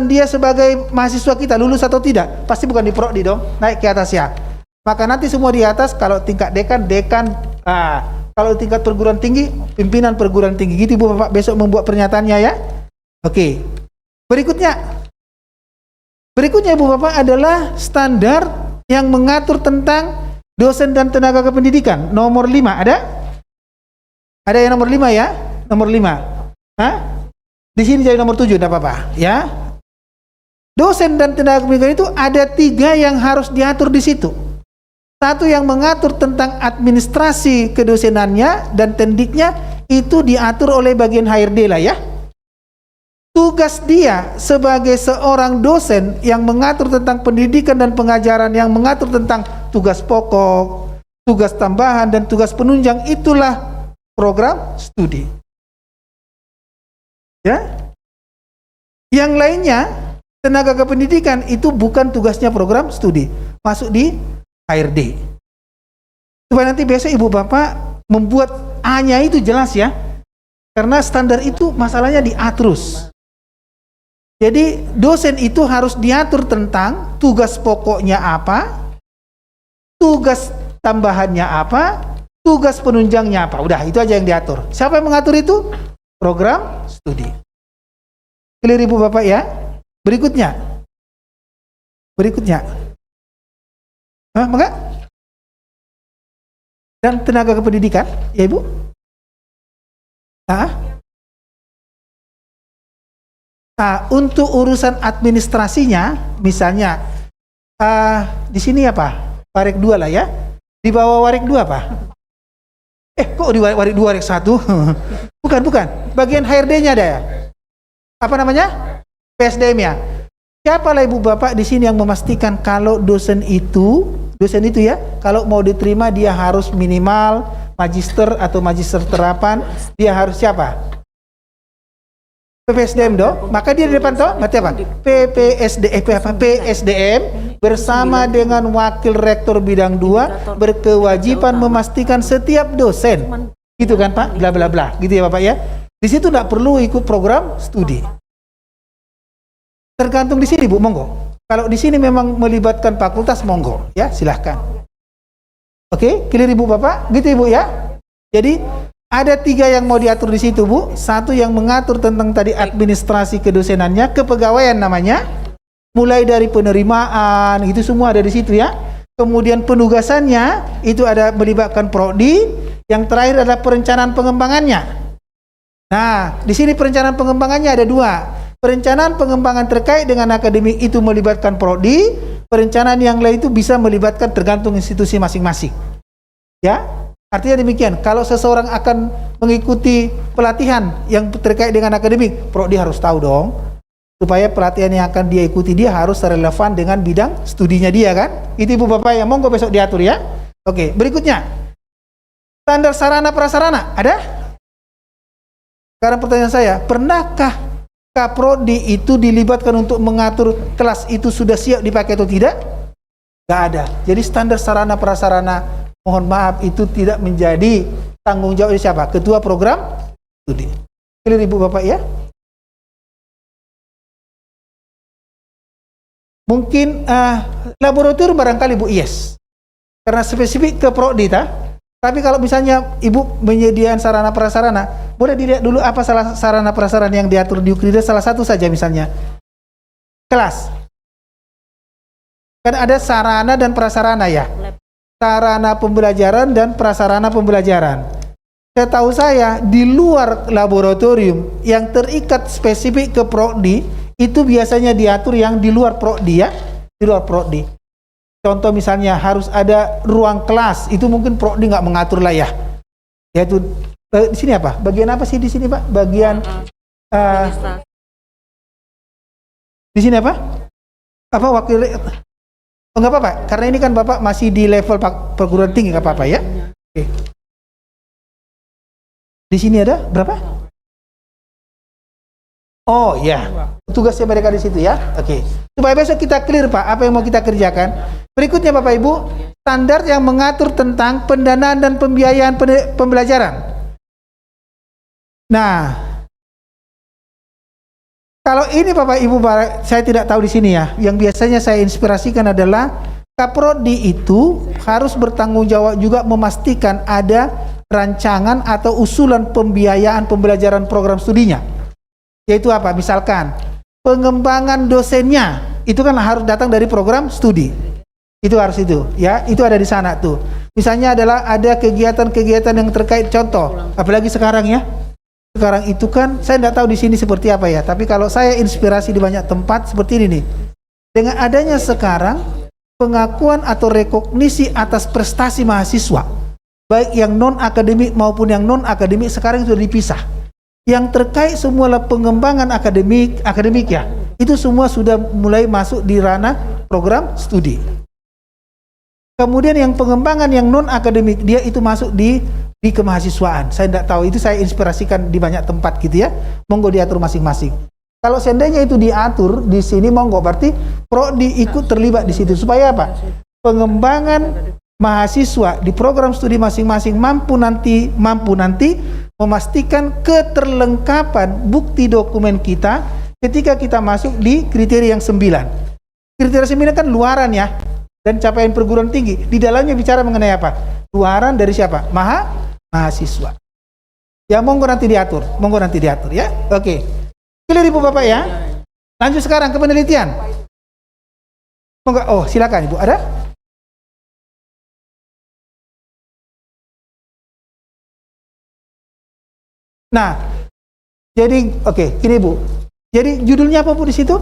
dia sebagai mahasiswa kita, lulus atau tidak. Pasti bukan di prodi dong, naik ke atas ya. Maka nanti semua di atas, kalau tingkat dekan Kalau tingkat perguruan tinggi, pimpinan perguruan tinggi. Gitu Ibu Bapak besok membuat pernyataannya ya. Oke. Berikutnya Ibu Bapak adalah standar yang mengatur tentang dosen dan tenaga kependidikan. Nomor 5 ada? Ada yang nomor 5 ya? Nomor 5. Hah? Di sini jadi nomor 7, enggak apa-apa ya. Dosen dan tenaga kependidikan itu ada 3 yang harus diatur di situ. Satu yang mengatur tentang administrasi kedosenannya dan tendiknya itu diatur oleh bagian HRD lah ya. Tugas dia sebagai seorang dosen yang mengatur tentang pendidikan dan pengajaran, yang mengatur tentang tugas pokok, tugas tambahan, dan tugas penunjang, itulah program studi. Ya. Yang lainnya, tenaga kependidikan itu bukan tugasnya program studi, masuk di HRD. Supaya nanti besok Ibu Bapak membuat A-nya itu jelas ya. Karena standar itu masalahnya diatur. Jadi dosen itu harus diatur tentang tugas pokoknya apa, tugas tambahannya apa, tugas penunjangnya apa. Udah, itu aja yang diatur. Siapa yang mengatur itu? Program studi. Clear Ibu Bapak ya? Berikutnya. Maka? Dan tenaga kependidikan, ya Ibu? Untuk urusan administrasinya, misalnya di sini apa? Warek 2 lah ya. Di bawah Warek 2 apa? Kok di Warek 2, Warek 1? Bukan. Bagian HRD-nya ada ya? Apa namanya? PSDM ya. Siapa lah Ibu Bapak di sini yang memastikan kalau dosen itu ya, kalau mau diterima dia harus minimal magister atau magister terapan, dia harus siapa? PPSDM dong, maka dia di depan toh, berarti apa? PSDM bersama dengan wakil rektor bidang 2 berkewajiban memastikan setiap dosen, gitu kan Pak, bla bla bla, gitu ya Bapak ya. Di situ tidak perlu ikut program studi. Tergantung di sini Bu, monggo. Kalau di sini memang melibatkan fakultas, monggo, ya silahkan. Oke, clear Ibu Bapak, gitu Ibu ya. Jadi ada 3 yang mau diatur di situ Bu. Satu yang mengatur tentang tadi administrasi kedosenannya, kepegawaian namanya, mulai dari penerimaan itu semua ada di situ ya. Kemudian penugasannya itu ada melibatkan prodi. Yang terakhir adalah perencanaan pengembangannya. Nah, di sini perencanaan pengembangannya ada 2. Perencanaan pengembangan terkait dengan akademik itu melibatkan prodi. Perencanaan yang lain itu bisa melibatkan tergantung institusi masing-masing. Ya. Artinya demikian, kalau seseorang akan mengikuti pelatihan yang terkait dengan akademik, prodi harus tahu dong, supaya pelatihan yang akan dia ikuti dia harus relevan dengan bidang studinya dia kan. Itu Ibu Bapak yang monggo besok diatur ya. Oke, berikutnya. Standar sarana prasarana, ada? Sekarang pertanyaan saya, pernahkah Kaprodi itu dilibatkan untuk mengatur kelas itu sudah siap dipakai atau tidak? Gak ada. Jadi standar sarana prasarana, mohon maaf, itu tidak menjadi tanggung jawab siapa? Ketua program studi. Clear Ibu Bapak ya? Mungkin laboratorium barangkali Bu, yes. Karena spesifik ke prodi Tapi kalau misalnya Ibu menyediakan sarana prasarana, boleh dilihat dulu apa sarana prasarana yang diatur di Ukrida, salah satu saja misalnya. Kelas. Kan ada sarana dan prasarana ya. Sarana pembelajaran dan prasarana pembelajaran. Setahu saya di luar laboratorium yang terikat spesifik ke prodi itu biasanya diatur yang di luar prodi ya, di luar prodi. Contoh misalnya harus ada ruang kelas, itu mungkin prodi nggak mengatur lah ya. Yaitu di sini apa? Bagian apa sih di sini Pak? Bagian di sini apa? Apa wakil? Oh, nggak apa-apa, karena ini kan Bapak masih di level perguruan tinggi, nggak apa-apa ya. Oke. Di sini ada berapa? Oh ya, tugasnya mereka di situ ya. Oke. Supaya besok kita clear Pak, apa yang mau kita kerjakan. Berikutnya Bapak Ibu, standar yang mengatur tentang pendanaan dan pembiayaan pembelajaran. Nah, kalau ini Bapak Ibu, saya tidak tahu di sini ya. Yang biasanya saya inspirasikan adalah Kaprodi itu harus bertanggung jawab juga memastikan ada rancangan atau usulan pembiayaan pembelajaran program studinya. Yaitu apa? Misalkan pengembangan dosennya itu kan harus datang dari program studi. Itu harus itu, ya. Itu ada di sana tuh. Misalnya adalah ada kegiatan-kegiatan yang terkait, contoh, apalagi sekarang ya. Sekarang itu kan saya tidak tahu di sini seperti apa ya, tapi kalau saya inspirasi di banyak tempat seperti ini nih. Dengan adanya sekarang pengakuan atau rekognisi atas prestasi mahasiswa, baik yang non akademik maupun yang non akademik sekarang sudah dipisah. Yang terkait semua pengembangan akademik ya, itu semua sudah mulai masuk di ranah program studi. Kemudian yang pengembangan yang non akademik dia itu masuk di kemahasiswaan. Saya tidak tahu, itu saya inspirasikan di banyak tempat gitu ya. Monggo diatur masing-masing. Kalau seandainya itu diatur di sini monggo, berarti prodi ikut terlibat di situ supaya apa? Pengembangan mahasiswa di program studi masing-masing mampu nanti memastikan keterlengkapan bukti dokumen kita ketika kita masuk di kriteria yang 9. Kriteria 9 kan luaran ya, dan capaian perguruan tinggi. Di dalamnya bicara mengenai apa? Luaran dari siapa? Mahasiswa. Ya monggo nanti diatur ya. Oke. Clear Ibu Bapak ya. Lanjut sekarang ke penelitian. Monggo. Oh, silakan Ibu. Ada? Nah, jadi oke, gini Bu. Jadi judulnya apa Bu di situ?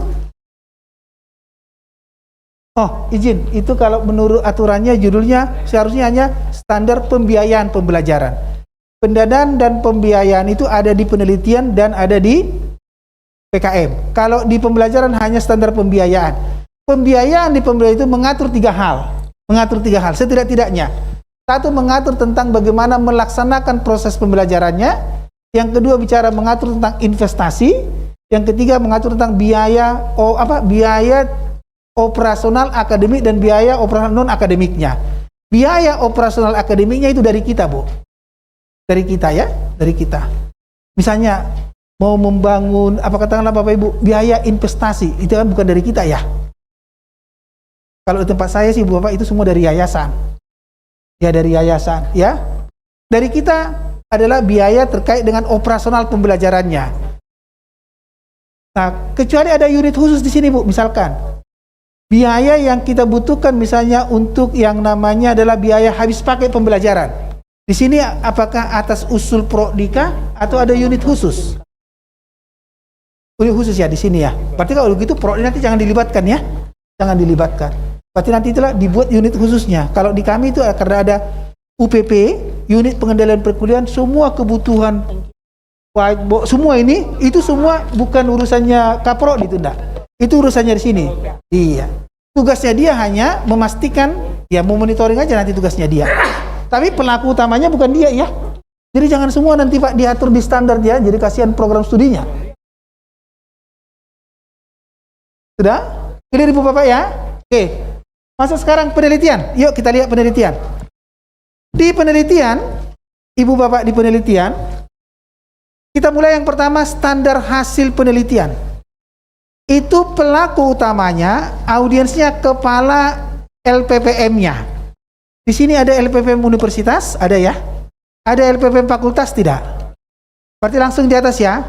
Oh, izin. Itu kalau menurut aturannya judulnya seharusnya hanya standar pembiayaan pembelajaran. Pendanaan dan pembiayaan itu ada di penelitian dan ada di PKM. Kalau di pembelajaran hanya standar pembiayaan. Pembiayaan di pembelajaran itu mengatur tiga hal. Setidak-tidaknya. Satu, mengatur tentang bagaimana melaksanakan proses pembelajarannya. Yang kedua, bicara mengatur tentang investasi. Yang ketiga, mengatur tentang biaya operasional akademik dan biaya operasional non akademiknya. Biaya operasional akademiknya itu dari kita, Bu. Dari kita ya, dari kita. Misalnya mau membangun apa katakanlah Bapak Ibu, biaya investasi itu kan bukan dari kita ya. Kalau di tempat saya sih Bapak itu semua dari yayasan. Ya dari yayasan ya. Dari kita adalah biaya terkait dengan operasional pembelajarannya. Nah, kecuali ada unit khusus di sini Bu, misalkan biaya yang kita butuhkan misalnya untuk yang namanya adalah biaya habis pakai pembelajaran. Di sini apakah atas usul Prodika atau ada unit khusus? Unit khusus ya di sini ya. Berarti kalau begitu Prodi nanti jangan dilibatkan ya. Jangan dilibatkan. Berarti nanti itulah dibuat unit khususnya. Kalau di kami itu karena ada UPP, unit pengendalian perkuliahan, semua kebutuhan whiteboard, semua ini itu semua bukan urusannya Kaprodi itu enggak. Itu urusannya di sini. Iya. Tugasnya dia hanya memastikan, ya memonitoring aja nanti tugasnya dia. Tapi pelaku utamanya bukan dia ya. Jadi jangan semua nanti Pak diatur di standar ya, jadi kasihan program studinya. Sudah? Clear Ibu Bapak ya? Oke. Masuk sekarang penelitian. Yuk kita lihat penelitian. Di penelitian, Ibu Bapak di penelitian, kita mulai yang pertama standar hasil penelitian. Itu pelaku utamanya, audiensnya kepala LPPM-nya. Di sini ada LPPM universitas, ada ya? Ada LPPM fakultas, tidak? Berarti langsung di atas ya?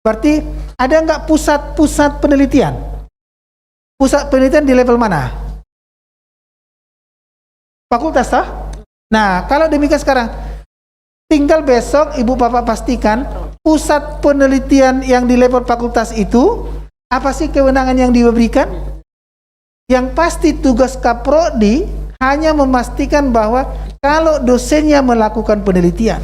Berarti ada nggak pusat-pusat penelitian? Pusat penelitian di level mana? Fakultas toh? Nah, kalau demikian sekarang, tinggal besok Ibu Bapak pastikan pusat penelitian yang di level fakultas itu apa sih kewenangan yang diberikan? Yang pasti tugas Kaprodi hanya memastikan bahwa kalau dosennya melakukan penelitian,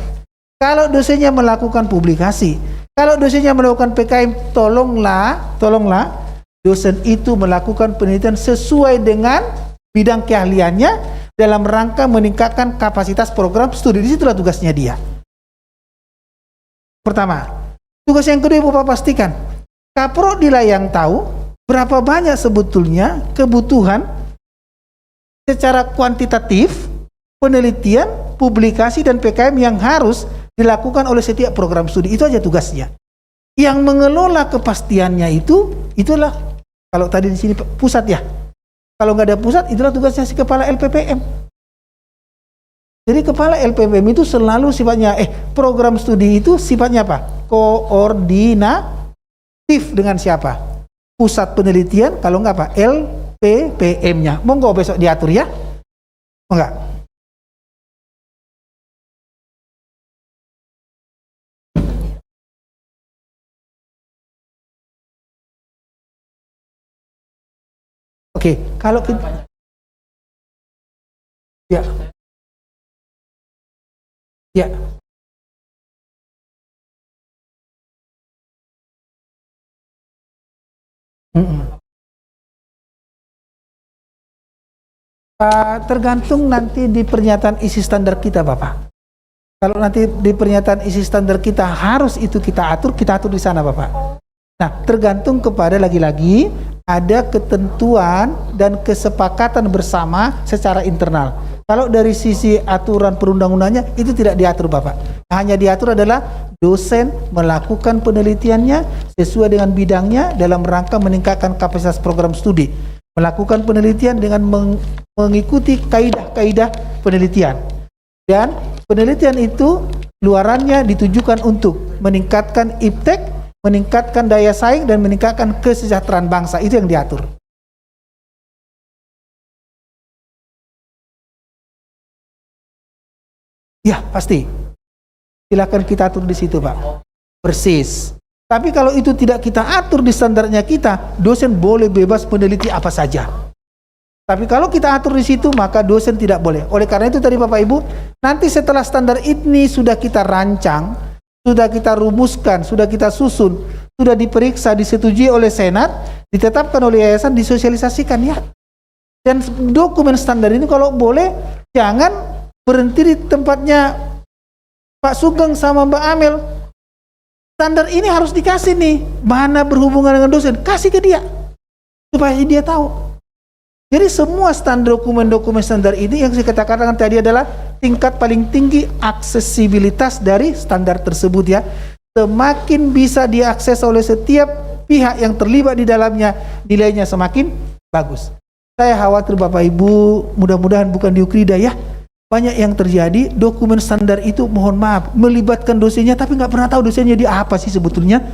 kalau dosennya melakukan publikasi, kalau dosennya melakukan PKM, tolonglah dosen itu melakukan penelitian sesuai dengan bidang keahliannya dalam rangka meningkatkan kapasitas program studi. Disitulah tugasnya dia. Pertama. Tugas yang kedua Ibu Bapak pastikan Kaprodi lah yang tahu berapa banyak sebetulnya kebutuhan secara kuantitatif penelitian, publikasi dan PKM yang harus dilakukan oleh setiap program studi. Itu aja tugasnya. Yang mengelola kepastiannya itulah kalau tadi di sini pusat ya. Kalau nggak ada pusat, itulah tugasnya si kepala LPPM. Jadi kepala LPPM itu selalu sifatnya, program studi itu sifatnya apa? Koordinatif dengan siapa? Pusat penelitian, kalau enggak apa? LPPM-nya. Monggo besok diatur ya. Enggak? Oke, kalau kita ya. Ya. Tergantung nanti di pernyataan isi standar kita, Bapak. Kalau nanti di pernyataan isi standar kita harus itu kita atur di sana, Bapak. Nah, tergantung kepada lagi-lagi ada ketentuan dan kesepakatan bersama secara internal. Kalau dari sisi aturan perundang-undangnya itu tidak diatur, Bapak. Hanya diatur adalah dosen melakukan penelitiannya sesuai dengan bidangnya dalam rangka meningkatkan kapasitas program studi. Melakukan penelitian dengan mengikuti kaidah-kaidah penelitian. Dan penelitian itu luarannya ditujukan untuk meningkatkan iptek, meningkatkan daya saing, dan meningkatkan kesejahteraan bangsa. Itu yang diatur. Ya, pasti. Silakan kita atur di situ, Pak. Persis. Tapi kalau itu tidak kita atur di standarnya kita, dosen boleh bebas meneliti apa saja. Tapi kalau kita atur di situ, maka dosen tidak boleh. Oleh karena itu tadi Bapak Ibu, nanti setelah standar ini sudah kita rancang, sudah kita rumuskan, sudah kita susun, sudah diperiksa, disetujui oleh Senat, ditetapkan oleh yayasan, disosialisasikan ya. Dan dokumen standar ini kalau boleh, jangan berhenti di tempatnya Pak Sugeng sama Mbak Amel. Standar ini harus dikasih nih, mana berhubungan dengan dosen, kasih ke dia supaya dia tahu. Jadi semua standar dokumen-dokumen standar ini yang saya katakan tadi adalah tingkat paling tinggi aksesibilitas dari standar tersebut ya. Semakin bisa diakses oleh setiap pihak yang terlibat di dalamnya, nilainya semakin bagus. Saya khawatir Bapak Ibu, mudah-mudahan bukan di Ukrida ya. Banyak yang terjadi, dokumen standar itu mohon maaf, melibatkan dosennya tapi nggak pernah tahu dosennya dia apa sih sebetulnya.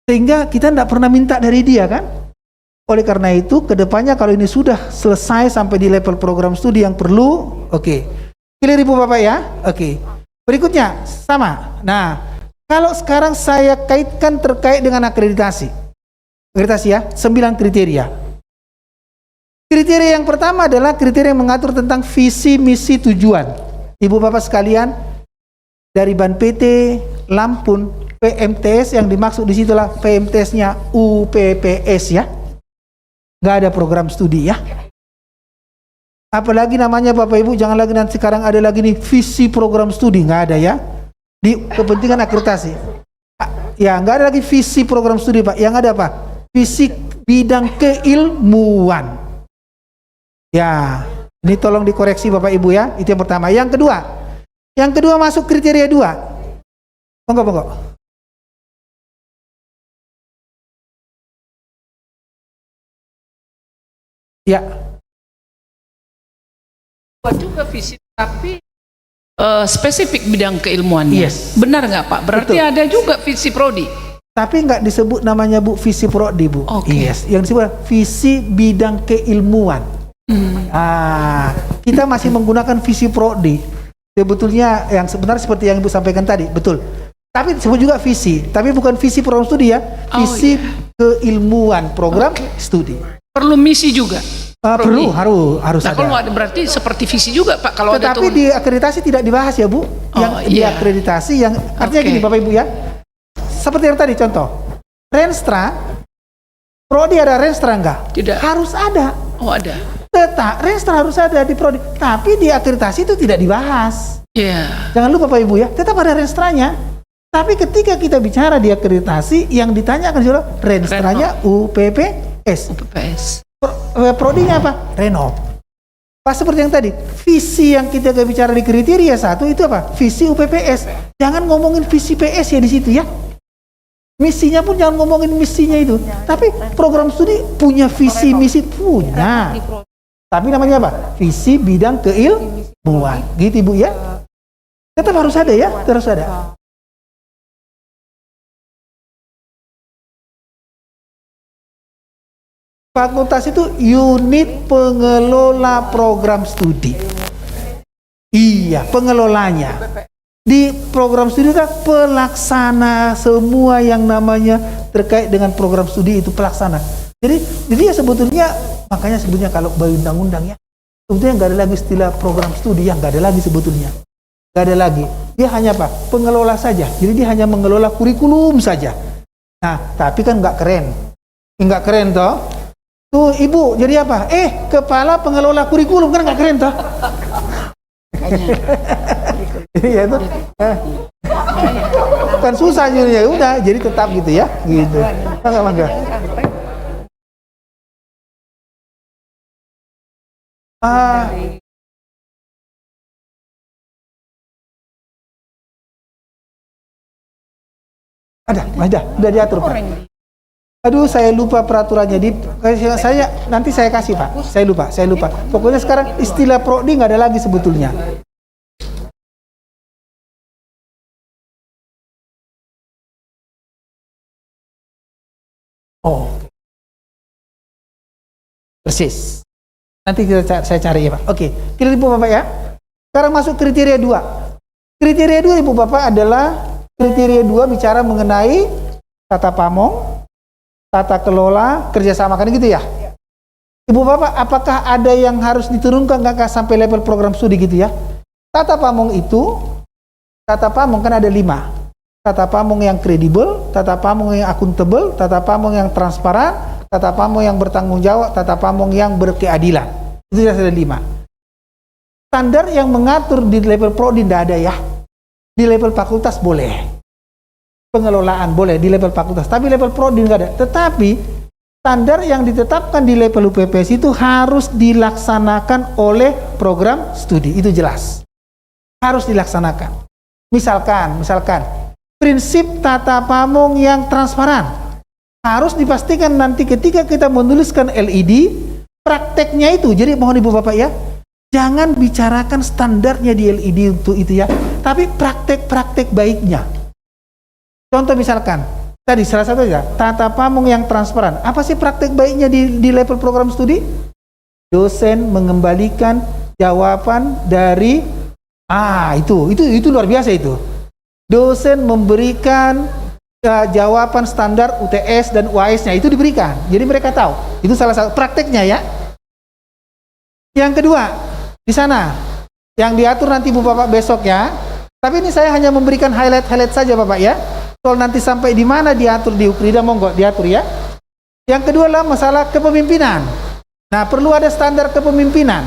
Sehingga kita nggak pernah minta dari dia kan. Oleh karena itu, kedepannya kalau ini sudah selesai sampai di level program studi yang perlu, oke. Clear Ibu Bapak ya? Oke. Berikutnya, sama. Nah, kalau sekarang saya kaitkan terkait dengan akreditasi. Akreditasi ya, 9 kriteria. Kriteria yang pertama adalah kriteria yang mengatur tentang visi, misi, tujuan. Ibu Bapak sekalian, dari Ban PT, Lampun, PMTS yang dimaksud di situlah PMTS-nya UPPS ya. Nggak ada program studi ya. Apalagi namanya Bapak Ibu, jangan lagi nanti sekarang ada lagi nih visi program studi, nggak ada ya. Di kepentingan akreditasi. Ya, nggak ada lagi visi program studi Pak. Yang ada apa? Visi bidang keilmuan. Ya, ini tolong dikoreksi Bapak Ibu ya. Itu yang pertama. Yang kedua masuk kriteria 2. Monggo. Ya. Buat juga visi tapi spesifik bidang keilmuannya. Yes. Benar nggak Pak? Berarti betul. Ada juga visi prodi. Tapi nggak disebut namanya Bu visi prodi Bu. Okay. Yes. Yang disebut visi bidang keilmuan. Kita masih menggunakan visi prodi. Sebetulnya yang sebenarnya seperti yang Ibu sampaikan tadi, betul. Tapi disebut juga visi, tapi bukan visi program studi ya. Visi keilmuan program studi. Perlu misi juga. Perlu, harus nah, ada. Kalau ada berarti seperti visi juga Pak. Kalau tetapi di akreditasi tidak dibahas ya Bu. Yang di akreditasi yang artinya gini Bapak Ibu ya. Seperti yang tadi contoh. Renstra, prodi ada Renstra enggak? Tidak. Harus ada. Oh ada. Renstra harus ada di prodi, tapi di akreditasi itu tidak dibahas. Jangan lupa Bapak Ibu ya, tetap ada renstranya. Tapi ketika kita bicara di akreditasi, yang ditanyakan adalah renstranya UPPS. Prodinya apa? Renov. Pas seperti yang tadi, visi yang kita bicara di kriteria 1 itu apa? Visi UPPS. Jangan ngomongin visi PS ya di situ ya. Misinya pun jangan ngomongin misinya itu. Tapi program studi punya visi misi punya. Tapi namanya apa? Visi bidang keilmuan. muat. Gitu Ibu ya. Tetap harus ada ya, terus ada. Fakultas itu unit pengelola program studi. Iya, pengelolanya. Di program studi itu pelaksana semua yang namanya terkait dengan program studi itu pelaksana. Jadi ya sebetulnya makanya sebetulnya kalau bagi undang-undang ya, sebetulnya nggak ada lagi istilah program studi ya, nggak ada lagi sebetulnya. Nggak ada lagi. Dia hanya apa? Pengelola saja. Jadi dia hanya mengelola kurikulum saja. Nah, tapi kan nggak keren. Nggak keren toh. Tuh Ibu jadi apa? Kepala pengelola kurikulum kan nggak keren toh? Iya itu. Kan susah ya udah jadi tetap gitu ya, gitu. Enggak. Ada, udah diatur Pak. Aduh, saya lupa peraturannya saya nanti saya kasih Pak. Saya lupa. Pokoknya sekarang istilah prodi nggak ada lagi sebetulnya. Oh, persis. Nanti saya cari ya Pak. Oke, kita Ibu Bapak ya. Sekarang masuk kriteria 2. Kriteria 2 Ibu Bapak adalah kriteria 2 bicara mengenai tata pamong, tata kelola, kerjasama kan gitu ya. Ibu Bapak, apakah ada yang harus diturunkan nggak sampai level program studi gitu ya? Tata pamong kan ada 5. Tata pamong yang kredibel, tata pamong yang akuntabel, tata pamong yang transparan, tata pamong yang bertanggung jawab, tata pamong yang berkeadilan. Itu sudah ada 5. Standar yang mengatur di level prodi tidak ada ya. Di level fakultas boleh. Pengelolaan boleh di level fakultas, tapi level prodi nggak ada. Tetapi standar yang ditetapkan di level UPPS itu harus dilaksanakan oleh program studi. Itu jelas. Harus dilaksanakan. Misalkan prinsip tata pamong yang transparan harus dipastikan nanti ketika kita menuliskan LED prakteknya itu. Jadi mohon Ibu Bapak ya, jangan bicarakan standarnya di LED untuk itu ya, tapi praktek-praktek baiknya. Contoh misalkan tadi salah satu aja tata pamong yang transparan. Apa sih praktek baiknya di level program studi? Dosen mengembalikan jawaban dari itu luar biasa itu. Dosen memberikan jawaban standar UTS dan UAS-nya itu diberikan. Jadi mereka tahu. Itu salah satu prakteknya ya. Yang kedua, di sana yang diatur nanti Bu Bapak besok ya. Tapi ini saya hanya memberikan highlight saja Bapak ya. Soal nanti sampai di mana diatur di Ukrida monggo diatur ya. Yang kedua adalah masalah kepemimpinan. Nah, perlu ada standar kepemimpinan.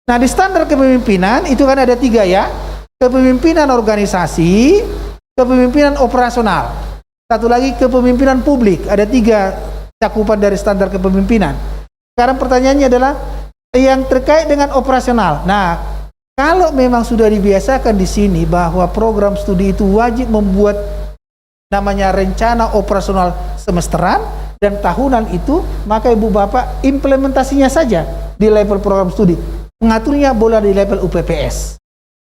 Nah, di standar kepemimpinan itu kan ada 3 ya. Kepemimpinan organisasi, kepemimpinan operasional. Satu lagi kepemimpinan publik. Ada 3 cakupan dari standar kepemimpinan. Sekarang pertanyaannya adalah yang terkait dengan operasional. Nah, kalau memang sudah dibiasakan di sini bahwa program studi itu wajib membuat namanya rencana operasional semesteran dan tahunan itu, maka Ibu Bapak implementasinya saja di level program studi. Mengaturnya boleh di level UPPS.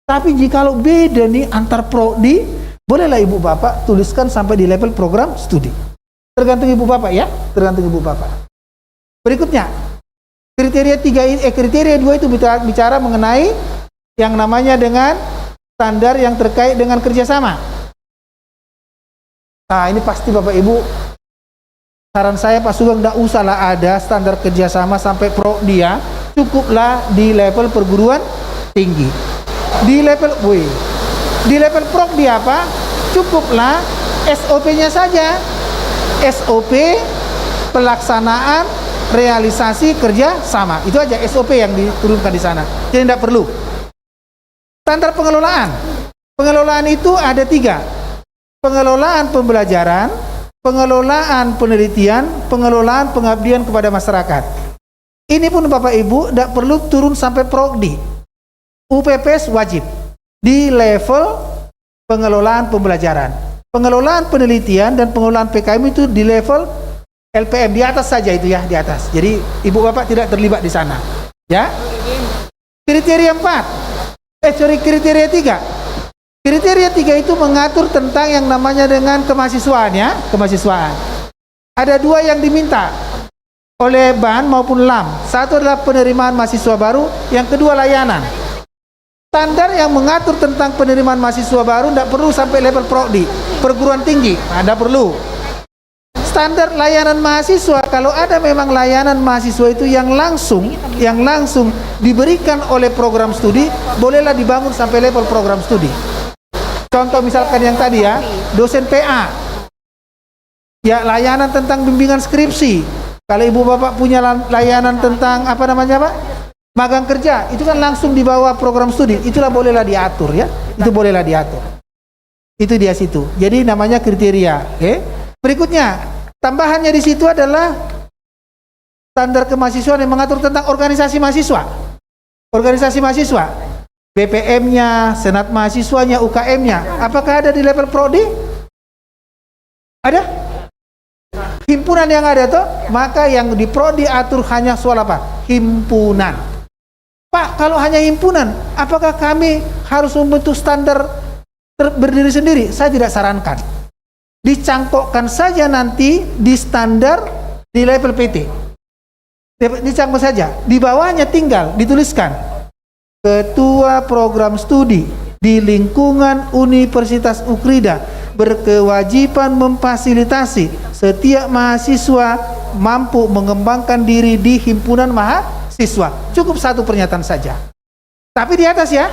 Tapi jikalau beda nih antar prodi, bolehlah Ibu Bapak tuliskan sampai di level program studi. Tergantung Ibu Bapak ya, tergantung Ibu Bapak. Berikutnya, kriteria 2 itu bicara mengenai yang namanya dengan standar yang terkait dengan kerjasama. Nah, ini pasti Bapak Ibu, saran saya Pak Sugeng tidak usahlah ada standar kerjasama sampai prodi ya, cukuplah di level perguruan tinggi. Di level prodi apa? Cukuplah SOP-nya saja. SOP pelaksanaan realisasi kerja sama. Itu aja SOP yang diturunkan di sana. Jadi tidak perlu. Standar pengelolaan. Pengelolaan itu ada 3. Pengelolaan pembelajaran, pengelolaan penelitian, pengelolaan pengabdian kepada masyarakat. Ini pun Bapak Ibu tidak perlu turun sampai prodi. UPPS wajib di level pengelolaan pembelajaran. Pengelolaan penelitian dan pengelolaan PKM itu di level LPM, di atas saja itu ya, di atas. Jadi Ibu Bapak tidak terlibat di sana. Ya. Kriteria 4. Kriteria 3. Kriteria 3 itu mengatur tentang yang namanya dengan kemahasiswaan ya, kemahasiswaan. Ada 2 yang diminta oleh BAN maupun LAM. Satu adalah penerimaan mahasiswa baru, yang kedua layanan. Standar yang mengatur tentang penerimaan mahasiswa baru tidak perlu sampai level prodi, perguruan tinggi, tidak perlu. Standar layanan mahasiswa, kalau ada memang layanan mahasiswa itu yang langsung diberikan oleh program studi, bolehlah dibangun sampai level program studi. Contoh misalkan yang tadi ya, dosen PA, ya layanan tentang bimbingan skripsi. Kalau ibu bapak punya layanan tentang apa namanya pak, magang kerja, itu kan langsung di bawah program studi, itulah bolehlah diatur ya, itu bolehlah diatur. Itu dia situ. Jadi namanya kriteria. Oke. Berikutnya, tambahannya di situ adalah standar kemahasiswaan yang mengatur tentang organisasi mahasiswa. Organisasi mahasiswa. BPM-nya, Senat mahasiswanya, UKM-nya. Apakah ada di level prodi? Ada? Himpunan yang ada tuh, maka yang di prodi atur hanya soal apa? Himpunan. Pak, kalau hanya himpunan, apakah kami harus membentuk standar berdiri sendiri? Saya tidak sarankan. Dicangkokkan saja nanti di standar di level PT. Dicangkok saja. Di bawahnya tinggal dituliskan Ketua Program Studi di lingkungan Universitas Ukrida berkewajiban memfasilitasi setiap mahasiswa mampu mengembangkan diri di himpunan mahasiswa. Cukup satu pernyataan saja. Tapi di atas ya.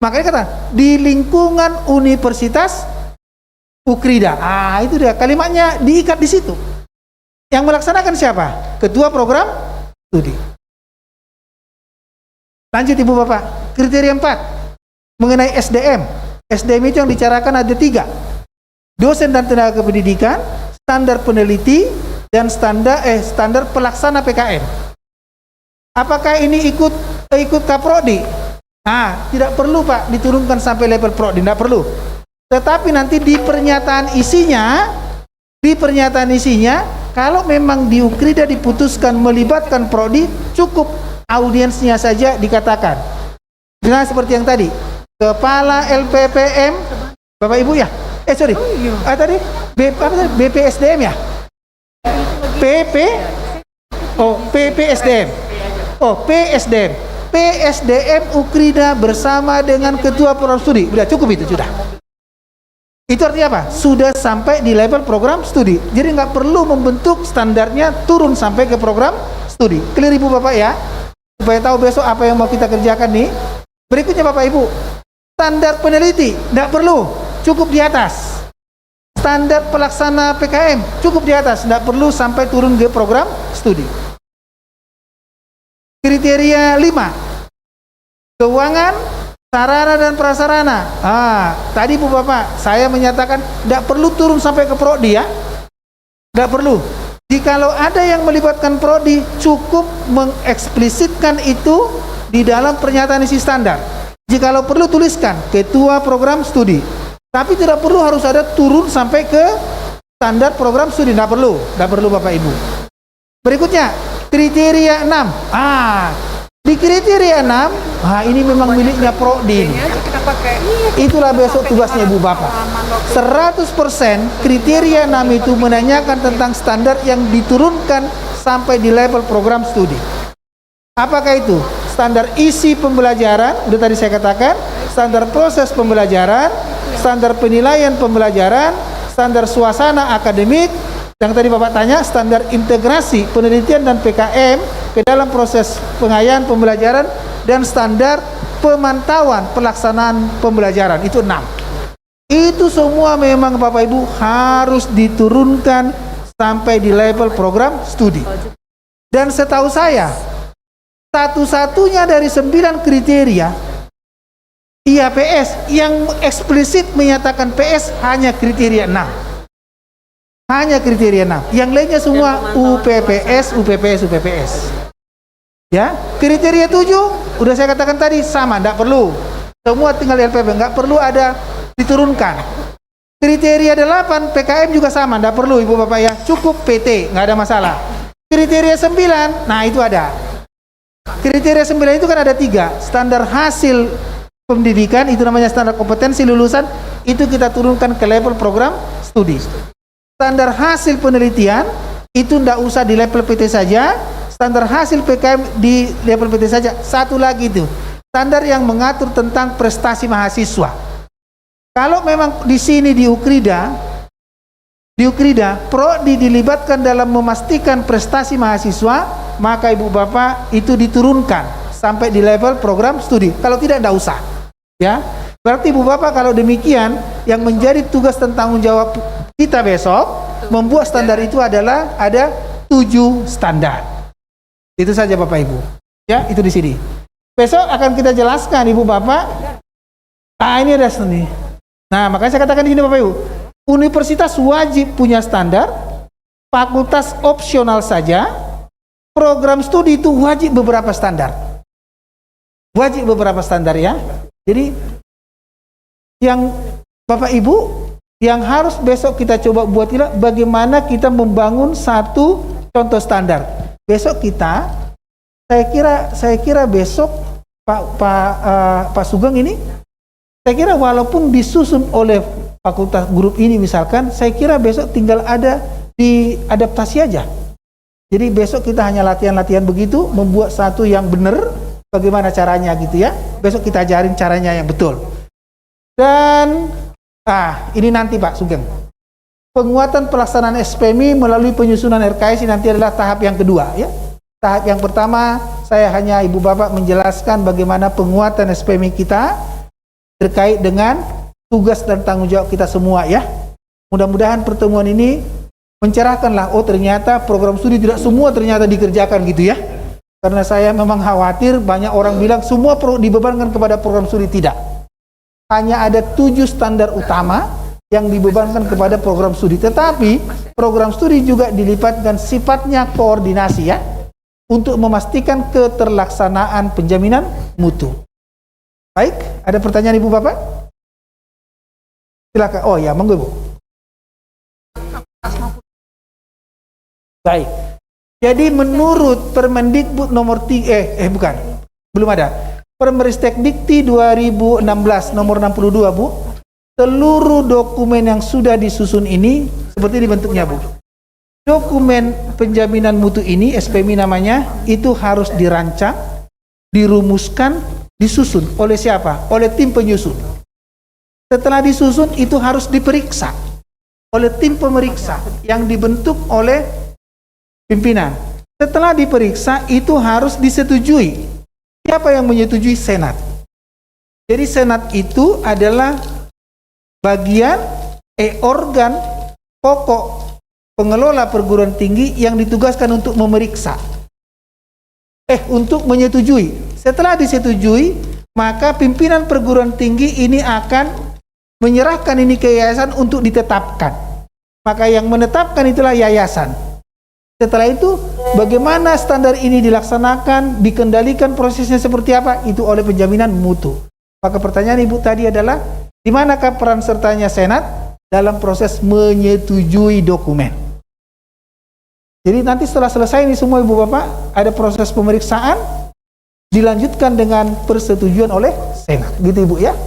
Makanya kata di lingkungan Universitas Ukrida. Ah, itu dia kalimatnya diikat di situ. Yang melaksanakan siapa? Ketua Program Studi. Lanjut Ibu Bapak, kriteria 4 mengenai SDM. SDM itu yang dibicarakan ada 3. Dosen dan tenaga pendidikan, standar peneliti, dan standar pelaksana PKM. Apakah ini ikut Kaprodi? Tidak perlu Pak diturunkan sampai level Prodi, tidak perlu. Tetapi nanti di pernyataan isinya, kalau memang di Ukrida diputuskan melibatkan Prodi, cukup audiensnya saja dikatakan. Nah, seperti yang tadi, Kepala LPPM, Bapak Ibu ya? Tadi BPSDM ya? PPSDM. PSDM. PSDM Ukrida bersama dengan Ketua Program Studi. Sudah cukup itu, sudah. Itu artinya apa? Sudah sampai di level program studi. Jadi nggak perlu membentuk standarnya turun sampai ke program studi. Clear Ibu Bapak ya? Supaya tahu besok apa yang mau kita kerjakan nih. Berikutnya Bapak Ibu, standar peneliti tidak perlu, cukup di atas. Standar pelaksana PKM cukup di atas, tidak perlu sampai turun ke program studi. Kriteria 5, keuangan, sarana dan prasarana. Tadi Bu Bapak, saya menyatakan tidak perlu turun sampai ke prodi ya, tidak perlu. Jikalau ada yang melibatkan prodi, cukup mengeksplisitkan itu di dalam pernyataan isi standar. Jikalau perlu tuliskan Ketua Program Studi. Tapi tidak perlu harus ada turun sampai ke standar program studi, tidak perlu Bapak Ibu. Berikutnya, kriteria 6. Di kriteria 6, ini memang miliknya prodi. Itulah besok tugasnya Ibu Bapak. 100% kriteria 6 itu menanyakan tentang standar yang diturunkan sampai di level program studi. Apakah itu? Standar isi pembelajaran, udah tadi saya katakan, standar proses pembelajaran, standar penilaian pembelajaran, standar suasana akademik, yang tadi Bapak tanya, standar integrasi penelitian dan PKM ke dalam proses pengayaan pembelajaran, dan standar pemantauan pelaksanaan pembelajaran. Itu 6. Itu semua memang Bapak Ibu harus diturunkan sampai di level program studi. Dan setahu saya, satu-satunya dari 9 kriteria IAPS yang eksplisit menyatakan PS hanya kriteria 6. Hanya kriteria 6. Yang lainnya semua UPPS. Ya, kriteria 7 udah saya katakan tadi sama, tidak perlu. Semua tinggal LPP, nggak perlu ada diturunkan. Kriteria 8 PKM juga sama, tidak perlu Ibu Bapak ya. Cukup PT, nggak ada masalah. Kriteria 9, nah itu ada. Kriteria 9 itu kan ada 3, standar hasil pendidikan, itu namanya standar kompetensi lulusan, itu kita turunkan ke level program studi. Standar hasil penelitian itu tidak usah di level PT saja, standar hasil PKM di level PT saja. Satu lagi itu, standar yang mengatur tentang prestasi mahasiswa. Kalau memang di sini di Ukrida, Prodi dilibatkan dalam memastikan prestasi mahasiswa, maka Ibu Bapak itu diturunkan sampai di level program studi. Kalau tidak usah. Ya, berarti Ibu Bapak kalau demikian, yang menjadi tugas dan tanggung jawab kita besok membuat standar itu adalah ada 7 standar. Itu saja Bapak Ibu. Ya, itu di sini. Besok akan kita jelaskan Ibu Bapak. Ah, ini ada sini. Nah, makanya saya katakan di sini Bapak Ibu, universitas wajib punya standar, fakultas opsional saja, program studi itu wajib beberapa standar. Wajib beberapa standar ya. Jadi yang Bapak Ibu yang harus besok kita coba buat bagaimana kita membangun satu contoh standar. Besok kita, saya kira besok Pak Sugeng ini, saya kira walaupun disusun oleh fakultas grup ini misalkan, saya kira besok tinggal ada di adaptasi aja. Jadi besok kita hanya latihan-latihan begitu, membuat satu yang benar, bagaimana caranya gitu ya. Besok kita ajarin caranya yang betul. Dan ini nanti Pak Sugeng, penguatan pelaksanaan SPMI melalui penyusunan RKS nanti adalah tahap yang kedua ya. Tahap yang pertama saya hanya Ibu Bapak menjelaskan bagaimana penguatan SPMI kita terkait dengan tugas dan tanggung jawab kita semua ya. Mudah-mudahan pertemuan ini mencerahkanlah, oh ternyata program studi tidak semua ternyata dikerjakan gitu ya. Karena saya memang khawatir banyak orang bilang semua dibebankan kepada program studi. Tidak. Hanya ada 7 standar utama yang dibebankan kepada program studi. Tetapi program studi juga dilipatkan sifatnya koordinasi ya, untuk memastikan keterlaksanaan penjaminan mutu. Baik, ada pertanyaan Ibu Bapak? Silakan. Oh ya, monggo Ibu. Baik. Jadi menurut Permendikbud nomor 3 belum ada. Permeristek Dikti 2016 nomor 62 Bu. Seluruh dokumen yang sudah disusun ini seperti ini bentuknya Bu. Dokumen penjaminan mutu ini, SPMI namanya, itu harus dirancang, dirumuskan, disusun oleh siapa? Oleh tim penyusun. Setelah disusun itu harus diperiksa oleh tim pemeriksa yang dibentuk oleh pimpinan. Setelah diperiksa itu harus disetujui. Siapa yang menyetujui? Senat. Jadi Senat itu adalah bagian organ pokok pengelola perguruan tinggi yang ditugaskan untuk memeriksa. Untuk menyetujui. Setelah disetujui, maka pimpinan perguruan tinggi ini akan menyerahkan ini ke yayasan untuk ditetapkan. Maka yang menetapkan itulah yayasan. Setelah itu, bagaimana standar ini dilaksanakan, dikendalikan prosesnya seperti apa, itu oleh penjaminan mutu. Maka pertanyaan Ibu tadi adalah, di manakah peran sertanya Senat dalam proses menyetujui dokumen? Jadi nanti setelah selesai ini semua Ibu Bapak, ada proses pemeriksaan, dilanjutkan dengan persetujuan oleh Senat. Gitu Ibu ya.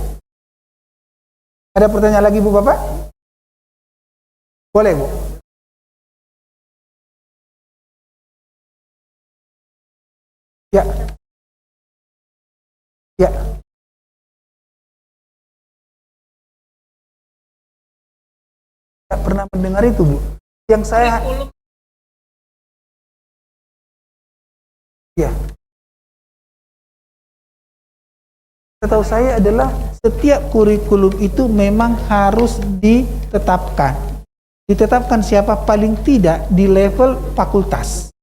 Ada pertanyaan lagi Ibu Bapak? Boleh Bu. Ya. Ya. Tidak pernah mendengar itu, Bu. Yang saya ya. Setahu saya adalah setiap kurikulum itu memang harus ditetapkan. Ditetapkan siapa? Paling tidak di level fakultas.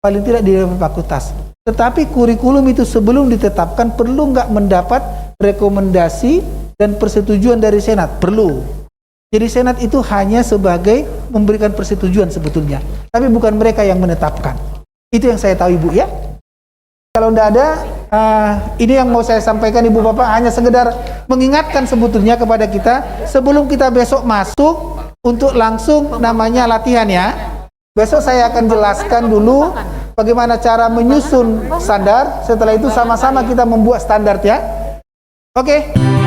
Paling tidak di level fakultas. Tetapi kurikulum itu sebelum ditetapkan perlu nggak mendapat rekomendasi dan persetujuan dari Senat? Perlu. Jadi Senat itu hanya sebagai memberikan persetujuan sebetulnya. Tapi bukan mereka yang menetapkan. Itu yang saya tahu Ibu ya. Kalau tidak ada, ini yang mau saya sampaikan Ibu Bapak, hanya sekedar mengingatkan sebetulnya kepada kita sebelum kita besok masuk untuk langsung namanya latihan ya. Besok saya akan jelaskan dulu bagaimana cara menyusun standar. Setelah itu sama-sama kita membuat standar ya. Oke.